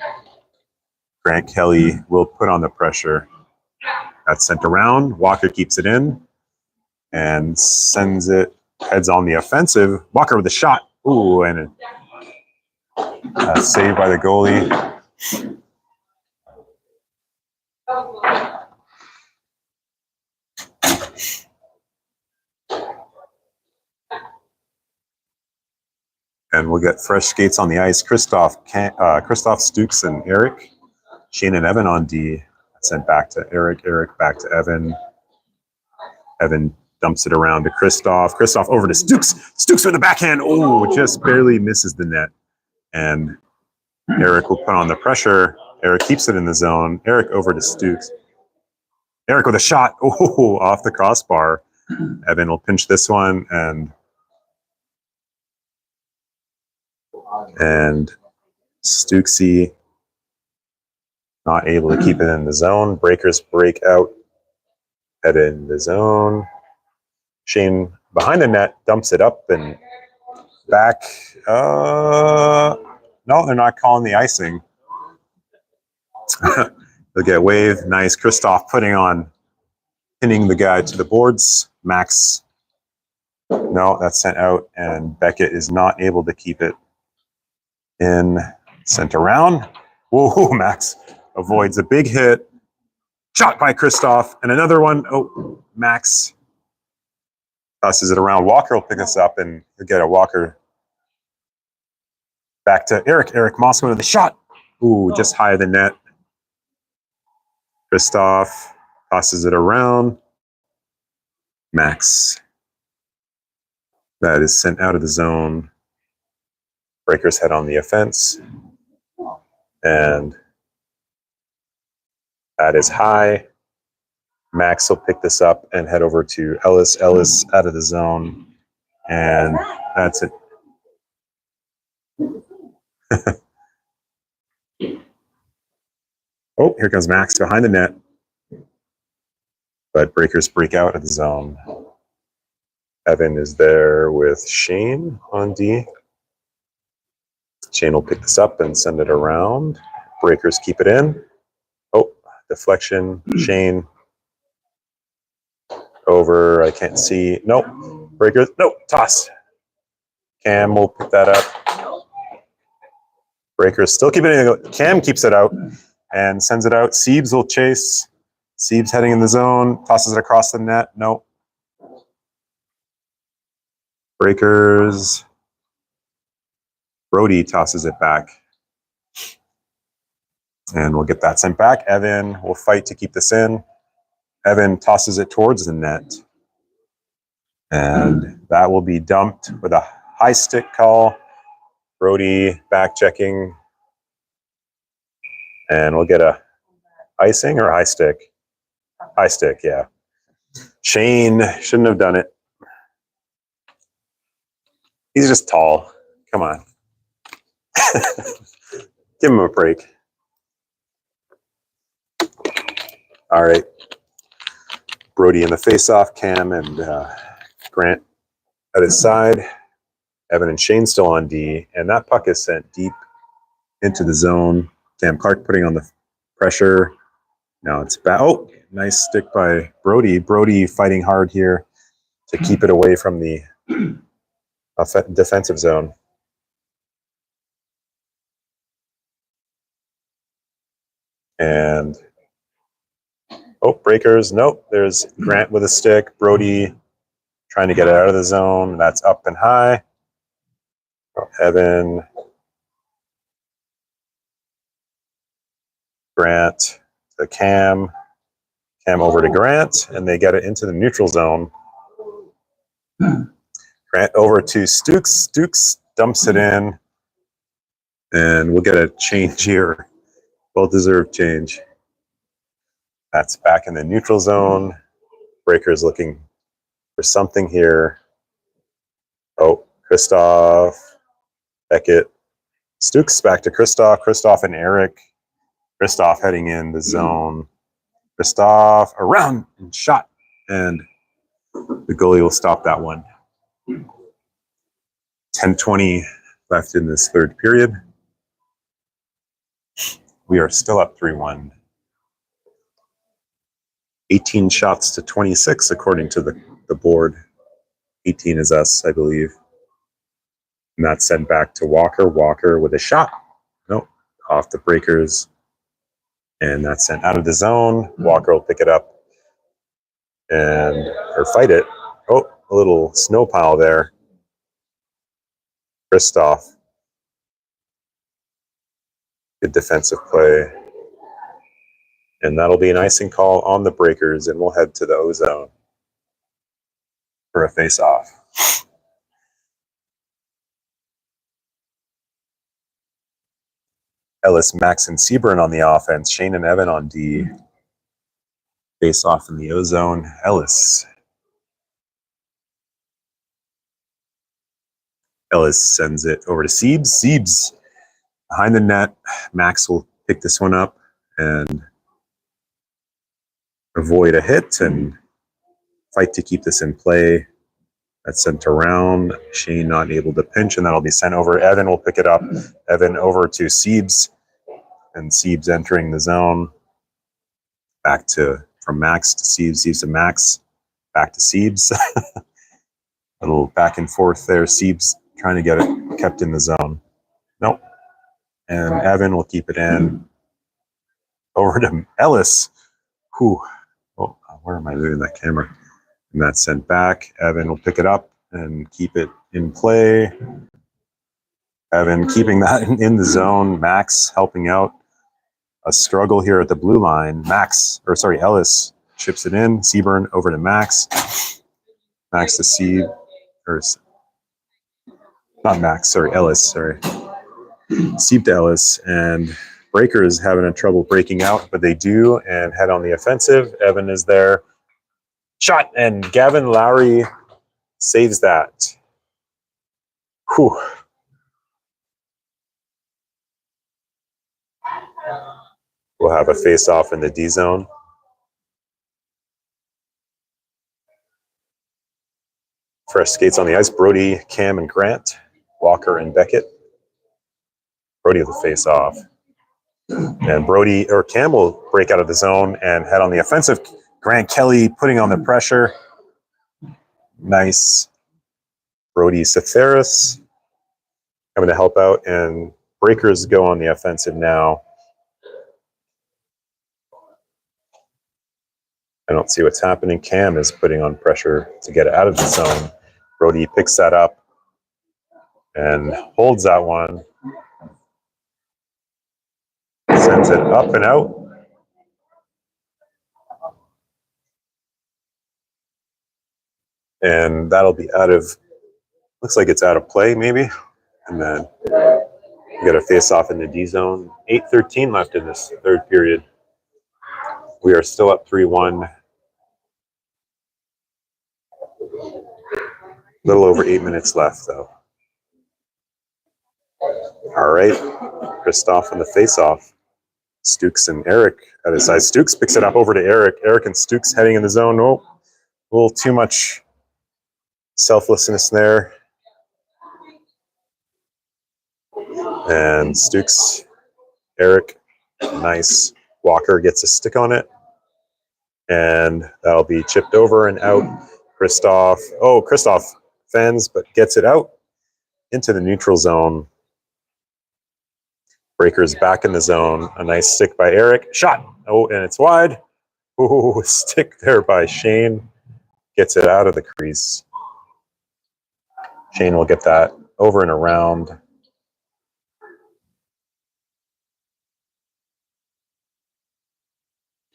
Grant Kelly will put on the pressure. That's sent around. Walker keeps it in and sends it, heads on the offensive. Walker with a shot. Ooh, and a save by the goalie. And we'll get fresh skates on the ice. Christoph, Stooks, and Eric. Shane and Evan on D. Sent back to Eric. Eric back to Evan. Evan dumps it around to Christoph. Christoph over to Stooks. Stooks with the backhand. Oh, just barely misses the net. And Eric will put on the pressure. Eric keeps it in the zone. Eric over to Stooks. Eric with a shot. Oh, off the crossbar. Evan will pinch this one and Stooksy not able to keep it in the zone. Breakers break out. Head in the zone. Shane behind the net dumps it up and back. No, they're not calling the icing. They'll get wave. Nice. Christoph pinning the guy to the boards. Max. No, that's sent out, and Beckett is not able to keep it in. Sent around. Whoa, Max avoids a big hit. Shot by Christoph, and another one. Oh, Max tosses it around. Walker will pick this up, and he'll get a Walker back to Eric. Eric Mossman with the shot. Ooh, just high of the net. Christoph tosses it around. Max. That is sent out of the zone. Breakers head on the offense. And that is high. Max will pick this up and head over to Ellis. Ellis out of the zone. And that's it. Oh, here comes Max behind the net. But Breakers break out of the zone. Evan is there with Shane on D. Shane will pick this up and send it around. Breakers keep it in. Oh, deflection. Shane. Over. I can't see. Nope. Breakers. Nope. Toss. Cam will pick that up. Breakers still keep it in. Cam keeps it out and sends it out. Siebes will chase. Siebes heading in the zone. Tosses it across the net. Nope. Breakers. Brody tosses it back. And we'll get that sent back. Evan will fight to keep this in. Evan tosses it towards the net. And that will be dumped with a high stick call. Brody back checking. And we'll get a icing or high stick? High stick, yeah. Shane shouldn't have done it. He's just tall. Come on. Give him a break. All right. Brody in the face-off. Cam and Grant at his side. Evan and Shane still on D. And that puck is sent deep into the zone. Cam Clark putting on the pressure. Now it's back. Oh, nice stick by Brody. Brody fighting hard here to keep it away from the defensive zone. And, oh, Breakers. Nope, there's Grant with a stick. Brody trying to get it out of the zone. That's up and high. Evan. Grant to Cam. Cam over to Grant, and they get it into the neutral zone. Grant over to Stooks. Stooks dumps it in, and we'll get a change here. Well-deserved change. That's back in the neutral zone. Breakers looking for something here. Oh, Christoph, Beckett. Stooks back to Christoph. Christoph and Eric. Christoph heading in the zone. Christoph around and shot. And the goalie will stop that one. 10:20 left in this third period. We are still up 3-1. 18 shots to 26, according to the board. 18 is us, I believe. And that's sent back to Walker. Walker with a shot. Nope. Off the breakers. And that's sent out of the zone. Walker will pick it up or fight it. Oh, a little snow pile there. Christoph. Good defensive play. And that'll be an icing call on the breakers, and we'll head to the O zone for a face-off. Ellis, Max, and Seaburn on the offense. Shane and Evan on D. Face-off in the O zone. Ellis. Ellis sends it over to Siebes. Siebes behind the net. Max will pick this one up and avoid a hit and fight to keep this in play. That's sent around. Shane not able to pinch, and that'll be sent over. Evan will pick it up. Evan over to Siebes, and Siebes entering the zone. From Max to Siebes, Siebes to Max, back to Siebes. Little back and forth there. Siebes trying to get it kept in the zone. Nope. And Evan will keep it in. Over to Ellis. Whew. Oh, where am I moving that camera? And that's sent back. Evan will pick it up and keep it in play. Evan keeping that in the zone. Max helping out. A struggle here at the blue line. Ellis chips it in. Seaburn over to Max. Max to Sieb. Ellis. Sieb to Ellis. And Breakers having a trouble breaking out, but they do and head on the offensive. Evan is there. Shot, and Gavin Lowry saves that. Whew. We'll have a face-off in the D zone. Fresh skates on the ice. Brody, Cam, and Grant. Walker and Beckett. Brody will face off. And Cam will break out of the zone and head on the offensive. Grant Kelly putting on the pressure. Nice. Brody Cetheris coming to help out, and Breakers go on the offensive now. I don't see what's happening. Cam is putting on pressure to get it out of the zone. Brody picks that up and holds that one. Sends it up and out. And that'll be looks like it's out of play maybe. And then we got a face off in the D zone. 8:13 left in this third period. We are still up 3-1. A little over 8 minutes left though. All right, Christoph on the face off. Stukes and Eric at his side. Stukes picks it up over to Eric. Eric and Stukes heading in the zone. Oh, a little too much selflessness there. And Stukes, Eric, nice. Walker gets a stick on it. And that'll be chipped over and out. Christoph fends, but gets it out into the neutral zone. Breakers back in the zone. A nice stick by Eric. Shot. Oh, and it's wide. Oh, stick there by Shane. Gets it out of the crease. Shane will get that over and around.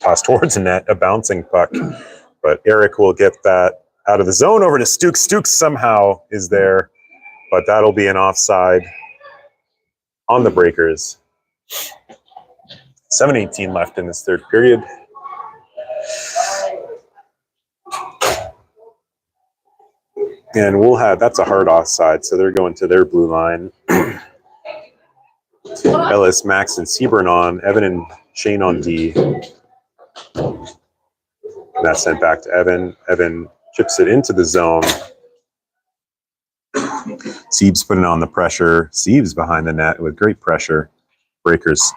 Toss towards the net, a bouncing puck. But Eric will get that out of the zone over to Stukes. Stukes somehow is there, but that'll be an offside on the Breakers. 7:18 left in this third period. And that's a hard offside, so they're going to their blue line. Ellis, Max, and Seaburn on. Evan and Shane on D. And that's sent back to Evan. Evan chips it into the zone. Siebes putting on the pressure. Siebes behind the net with great pressure. Breakers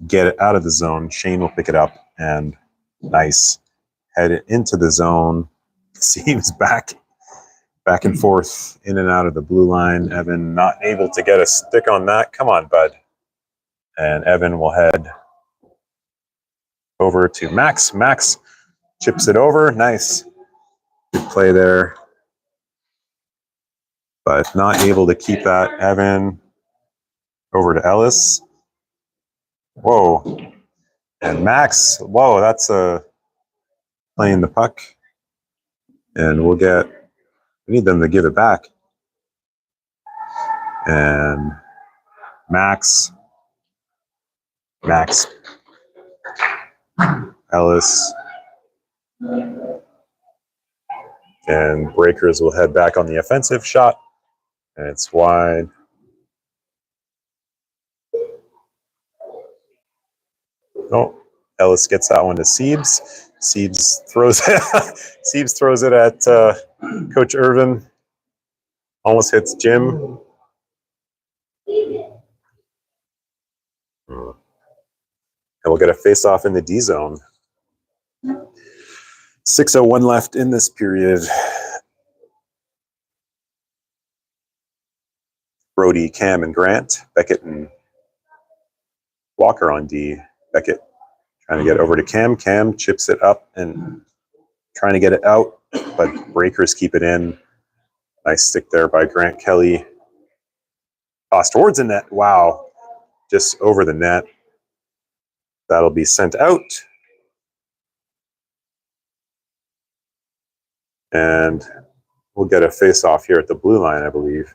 get it out of the zone. Shane will pick it up and nice. Head it into the zone. Siebes back and forth, in and out of the blue line. Evan not able to get a stick on that. Come on, bud. And Evan will head over to Max. Max chips it over. Nice. Good play there. But not able to keep that. Evan over to Ellis. Whoa. And Max. Whoa, that's playing the puck. And we need them to give it back. And Max, Ellis, and Breakers will head back on the offensive shot. And it's wide. Oh, Ellis gets that one to Siebes. Siebes throws it at Coach Irvin. Almost hits Jim. And we'll get a face-off in the D zone. 6:01 left in this period. Brody, Cam, and Grant. Beckett and Walker on D. Beckett trying to get over to Cam. Cam chips it up and trying to get it out, but Breakers keep it in. Nice stick there by Grant Kelly. Toss towards the net. Wow. Just over the net. That'll be sent out. And we'll get a face-off here at the blue line, I believe.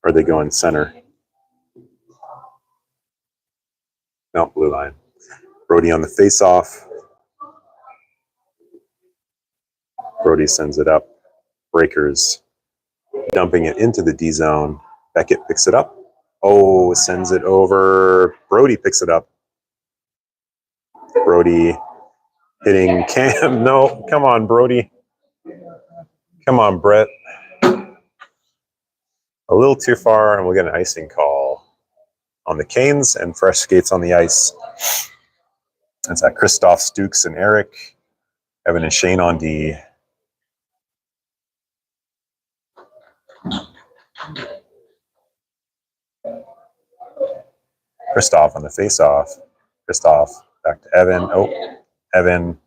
Or are they going center? No, blue line. Brody on the face-off. Brody sends it up. Breakers dumping it into the D zone. Beckett picks it up. Oh, sends it over. Brody picks it up. Brody hitting Cam. No, come on, Brody. Come on, Brett. A little too far, and we'll get an icing call on the Canes and fresh skates on the ice. That's at Christoph, Stukes, and Eric. Evan and Shane on D. Christoph on the face-off. Christoph back to Evan. Oh, Evan.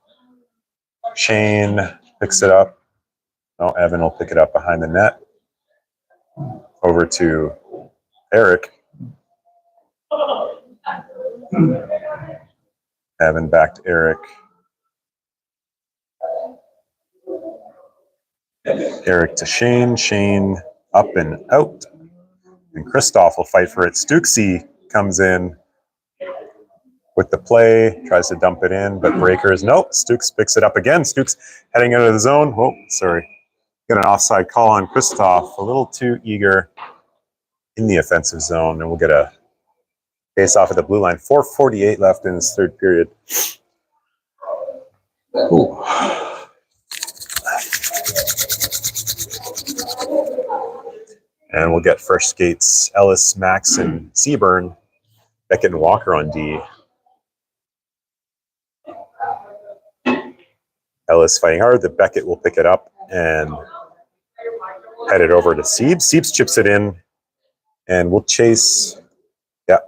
Shane picks it up. No, Evan will pick it up behind the net. Over to Eric. Evan back to Eric. Eric to Shane. Shane up and out. And Christoph will fight for it. Stooksy comes in with the play, tries to dump it in, but Breakers, nope. Stooks picks it up again. Stooks heading out of the zone. Oh, sorry. Got an offside call on Christoph. A little too eager in the offensive zone, and we'll get a face off at the blue line. 4:48 left in this third period. Ooh. And we'll get fresh skates. Ellis, Max, and Seaburn. Beckett and Walker on D. Ellis fighting hard. The Beckett will pick it up and head it over to Siebes. Siebes chips it in, and we'll chase. Yeah,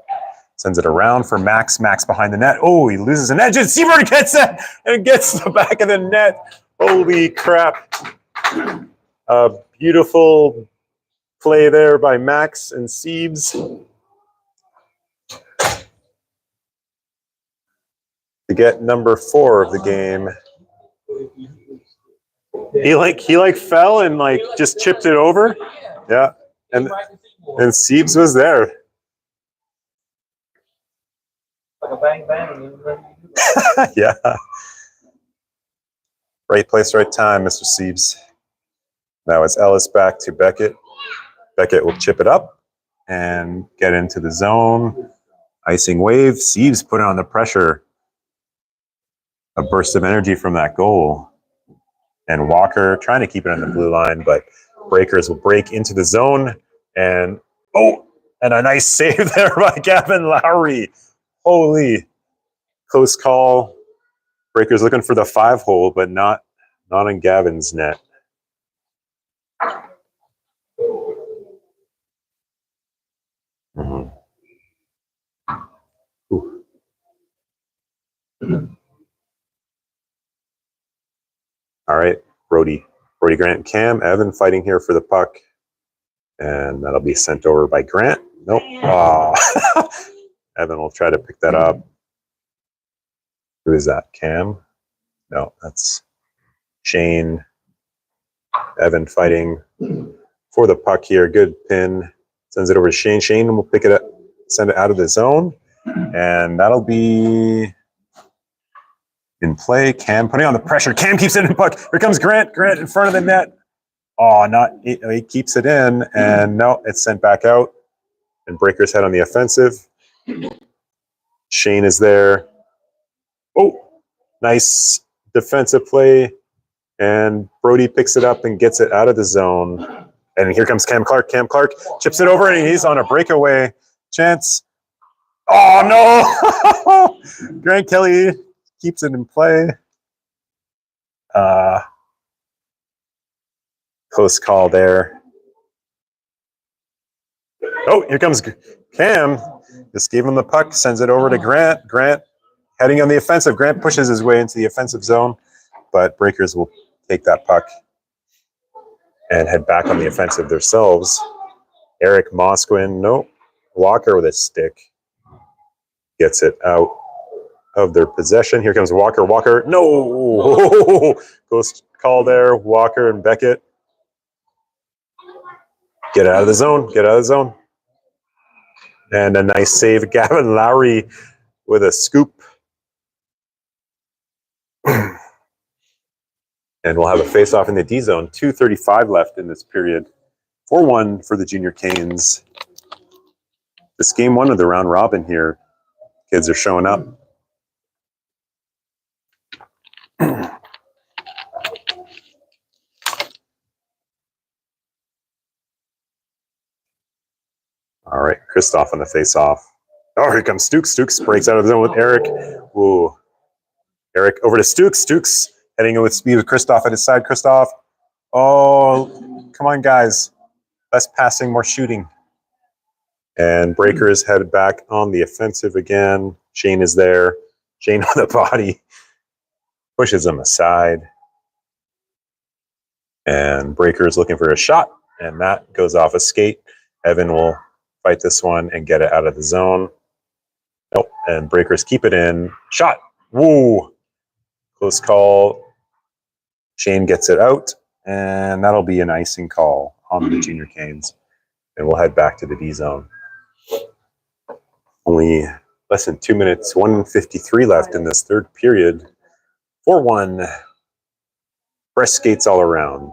sends it around for Max. Max behind the net. Oh, he loses an edge, and Seaburn gets it and gets the back of the net. Holy crap. A beautiful play there by Max and Siebes. To get number 4 of the game. He fell and just chipped it over. Yeah. And Siebes was there. Like a bang bang. Yeah. Right place, right time, Mr. Siebes. Now it's Ellis back to Beckett. Beckett will chip it up and get into the zone. Icing wave. Siebes put on the pressure. a burst of energy from that goal. And Walker trying to keep it on the blue line, but Breakers will break into the zone. And and a nice save there by Gavin Lowry. Holy, close call. Breakers looking for the 5-hole, but not in Gavin's net. Mm-hmm. All right, Brody Grant, Cam, Evan fighting here for the puck. And that'll be sent over by Grant. Nope. Oh. Evan will try to pick that up. Who is that? Cam? No, that's Shane. Evan fighting for the puck here. Good pin. Sends it over to Shane. Shane will pick it up, send it out of the zone. And that'll be in play. Cam putting on the pressure. Cam keeps it in the puck. Here comes Grant. Grant in front of the net. Oh, he keeps it in. And no, it's sent back out. And Breakers head on the offensive. Shane is there. Oh, nice defensive play. And Brody picks it up and gets it out of the zone. And here comes Cam Clark. Cam Clark chips it over, and he's on a breakaway chance. Oh, no! Grant Kelly keeps it in play. Close call there. Oh, here comes Cam. Just gave him the puck, sends it over to Grant. Grant heading on the offensive. Grant pushes his way into the offensive zone, but Breakers will take that puck and head back on the offensive themselves. Eric Mosquin, no. Walker with a stick. Gets it out of their possession. Here comes Walker. Walker, no! Close call there. Walker and Beckett. Get out of the zone. Get out of the zone. And a nice save. Gavin Lowry with a scoop. And we'll have a face-off in the D zone. 2:35 left in this period. 4-1 for the Junior Canes. This game 1 of the round robin here. Kids are showing up. All right, Christoph on the face-off. Oh, here comes Stukes. Stukes breaks out of the zone with Eric. Ooh. Eric over to Stukes. Stukes heading in with speed with Christoph at his side. Christoph. Oh, come on, guys. Less passing, more shooting. And Breakers headed back on the offensive again. Shane is there. Shane on the body. Pushes him aside. And Breakers looking for a shot. And that goes off a skate. Evan will fight this one and get it out of the zone. Nope. And Breakers keep it in. Shot. Woo. Close call. Shane gets it out. And that'll be an icing call on the Junior Canes. And we'll head back to the D zone. Only less than 2 minutes, 1:53 left in this third period. 4-1. Fresh skates all around.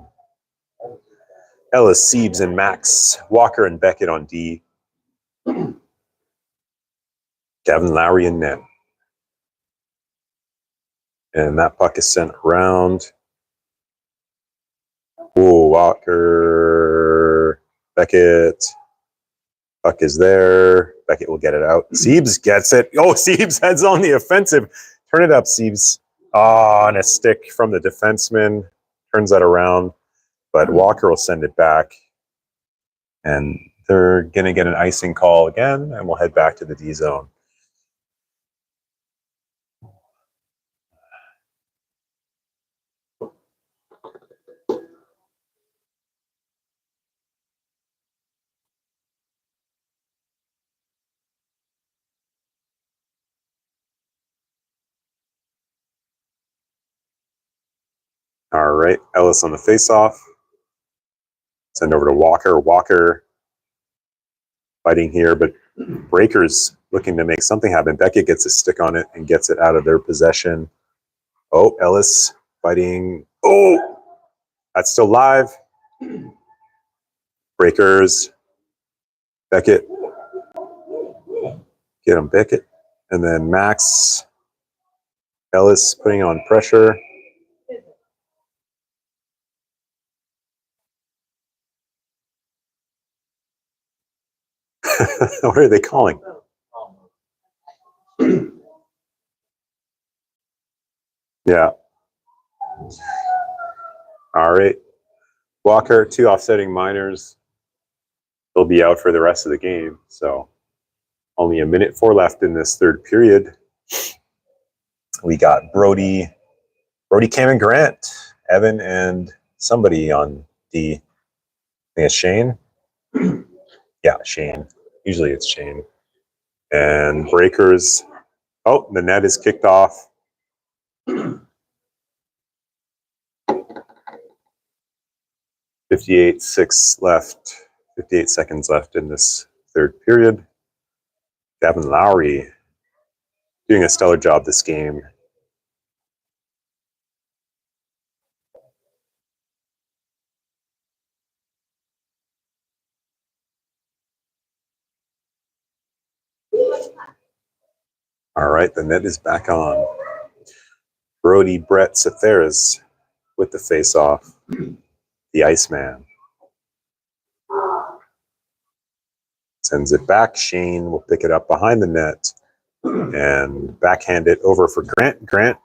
Ellis, Siebes, and Max. Walker and Beckett on D. Gavin Lowry in net. And that puck is sent around. Ooh, Walker. Beckett. Puck is there. Beckett will get it out. Siebes gets it. Oh, Siebes heads on the offensive. Turn it up, Siebes. Oh, and a stick from the defenseman. Turns that around. But Walker will send it back. And they're going to get an icing call again, and we'll head back to the D zone. All right, Ellis on the face-off. Send over to Walker. Walker fighting here, but Breakers looking to make something happen. Beckett gets a stick on it and gets it out of their possession. Oh, Ellis fighting. Oh, that's still live. Breakers. Beckett. Get him, Beckett. And then Max Ellis putting on pressure. What are they calling? Yeah. All right. Walker, 2 offsetting minors. They'll be out for the rest of the game. So only a minute 4 left in this third period. We got Brody, Cam, and Grant, Evan, and somebody on D. I think it's Shane. Yeah, Shane. Usually it's Shane. And Breakers. Oh, the net is kicked off. 58-6 left. 58 seconds left in this third period. Gavin Lowry doing a stellar job this game. All right, the net is back on. Brody Brett Cetheris with the face-off. The Iceman. Sends it back. Shane will pick it up behind the net and backhand it over for Grant. Grant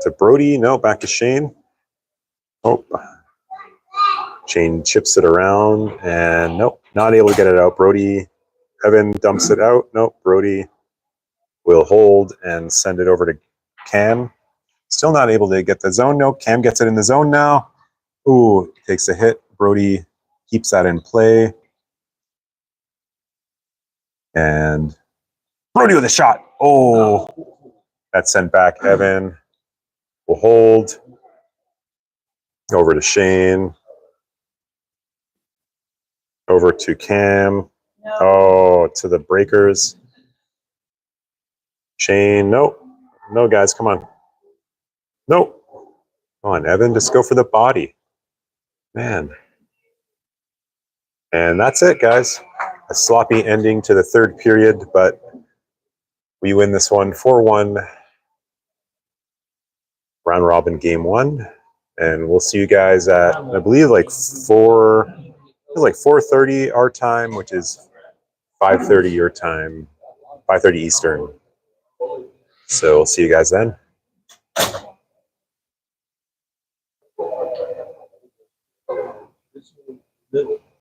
to Brody. No, back to Shane. Oh, Shane chips it around and nope, not able to get it out. Brody, Evan dumps it out. Nope, Brody will hold and send it over to Cam. Still not able to get the zone. No, Cam gets it in the zone now. Ooh, takes a hit. Brody keeps that in play. And Brody with a shot. Oh, that's sent back. Evan will hold. Over to Shane. Over to Cam. No. Oh, to the Breakers. Shane, nope. No, guys, come on. Nope. Come on, Evan, just go for the body. Man. And that's it, guys. A sloppy ending to the third period, but we win this one 4-1. Round robin game 1. And we'll see you guys at, I believe, like 4:30 our time, which is 5:30 your time, 5:30 Eastern. So we'll see you guys then.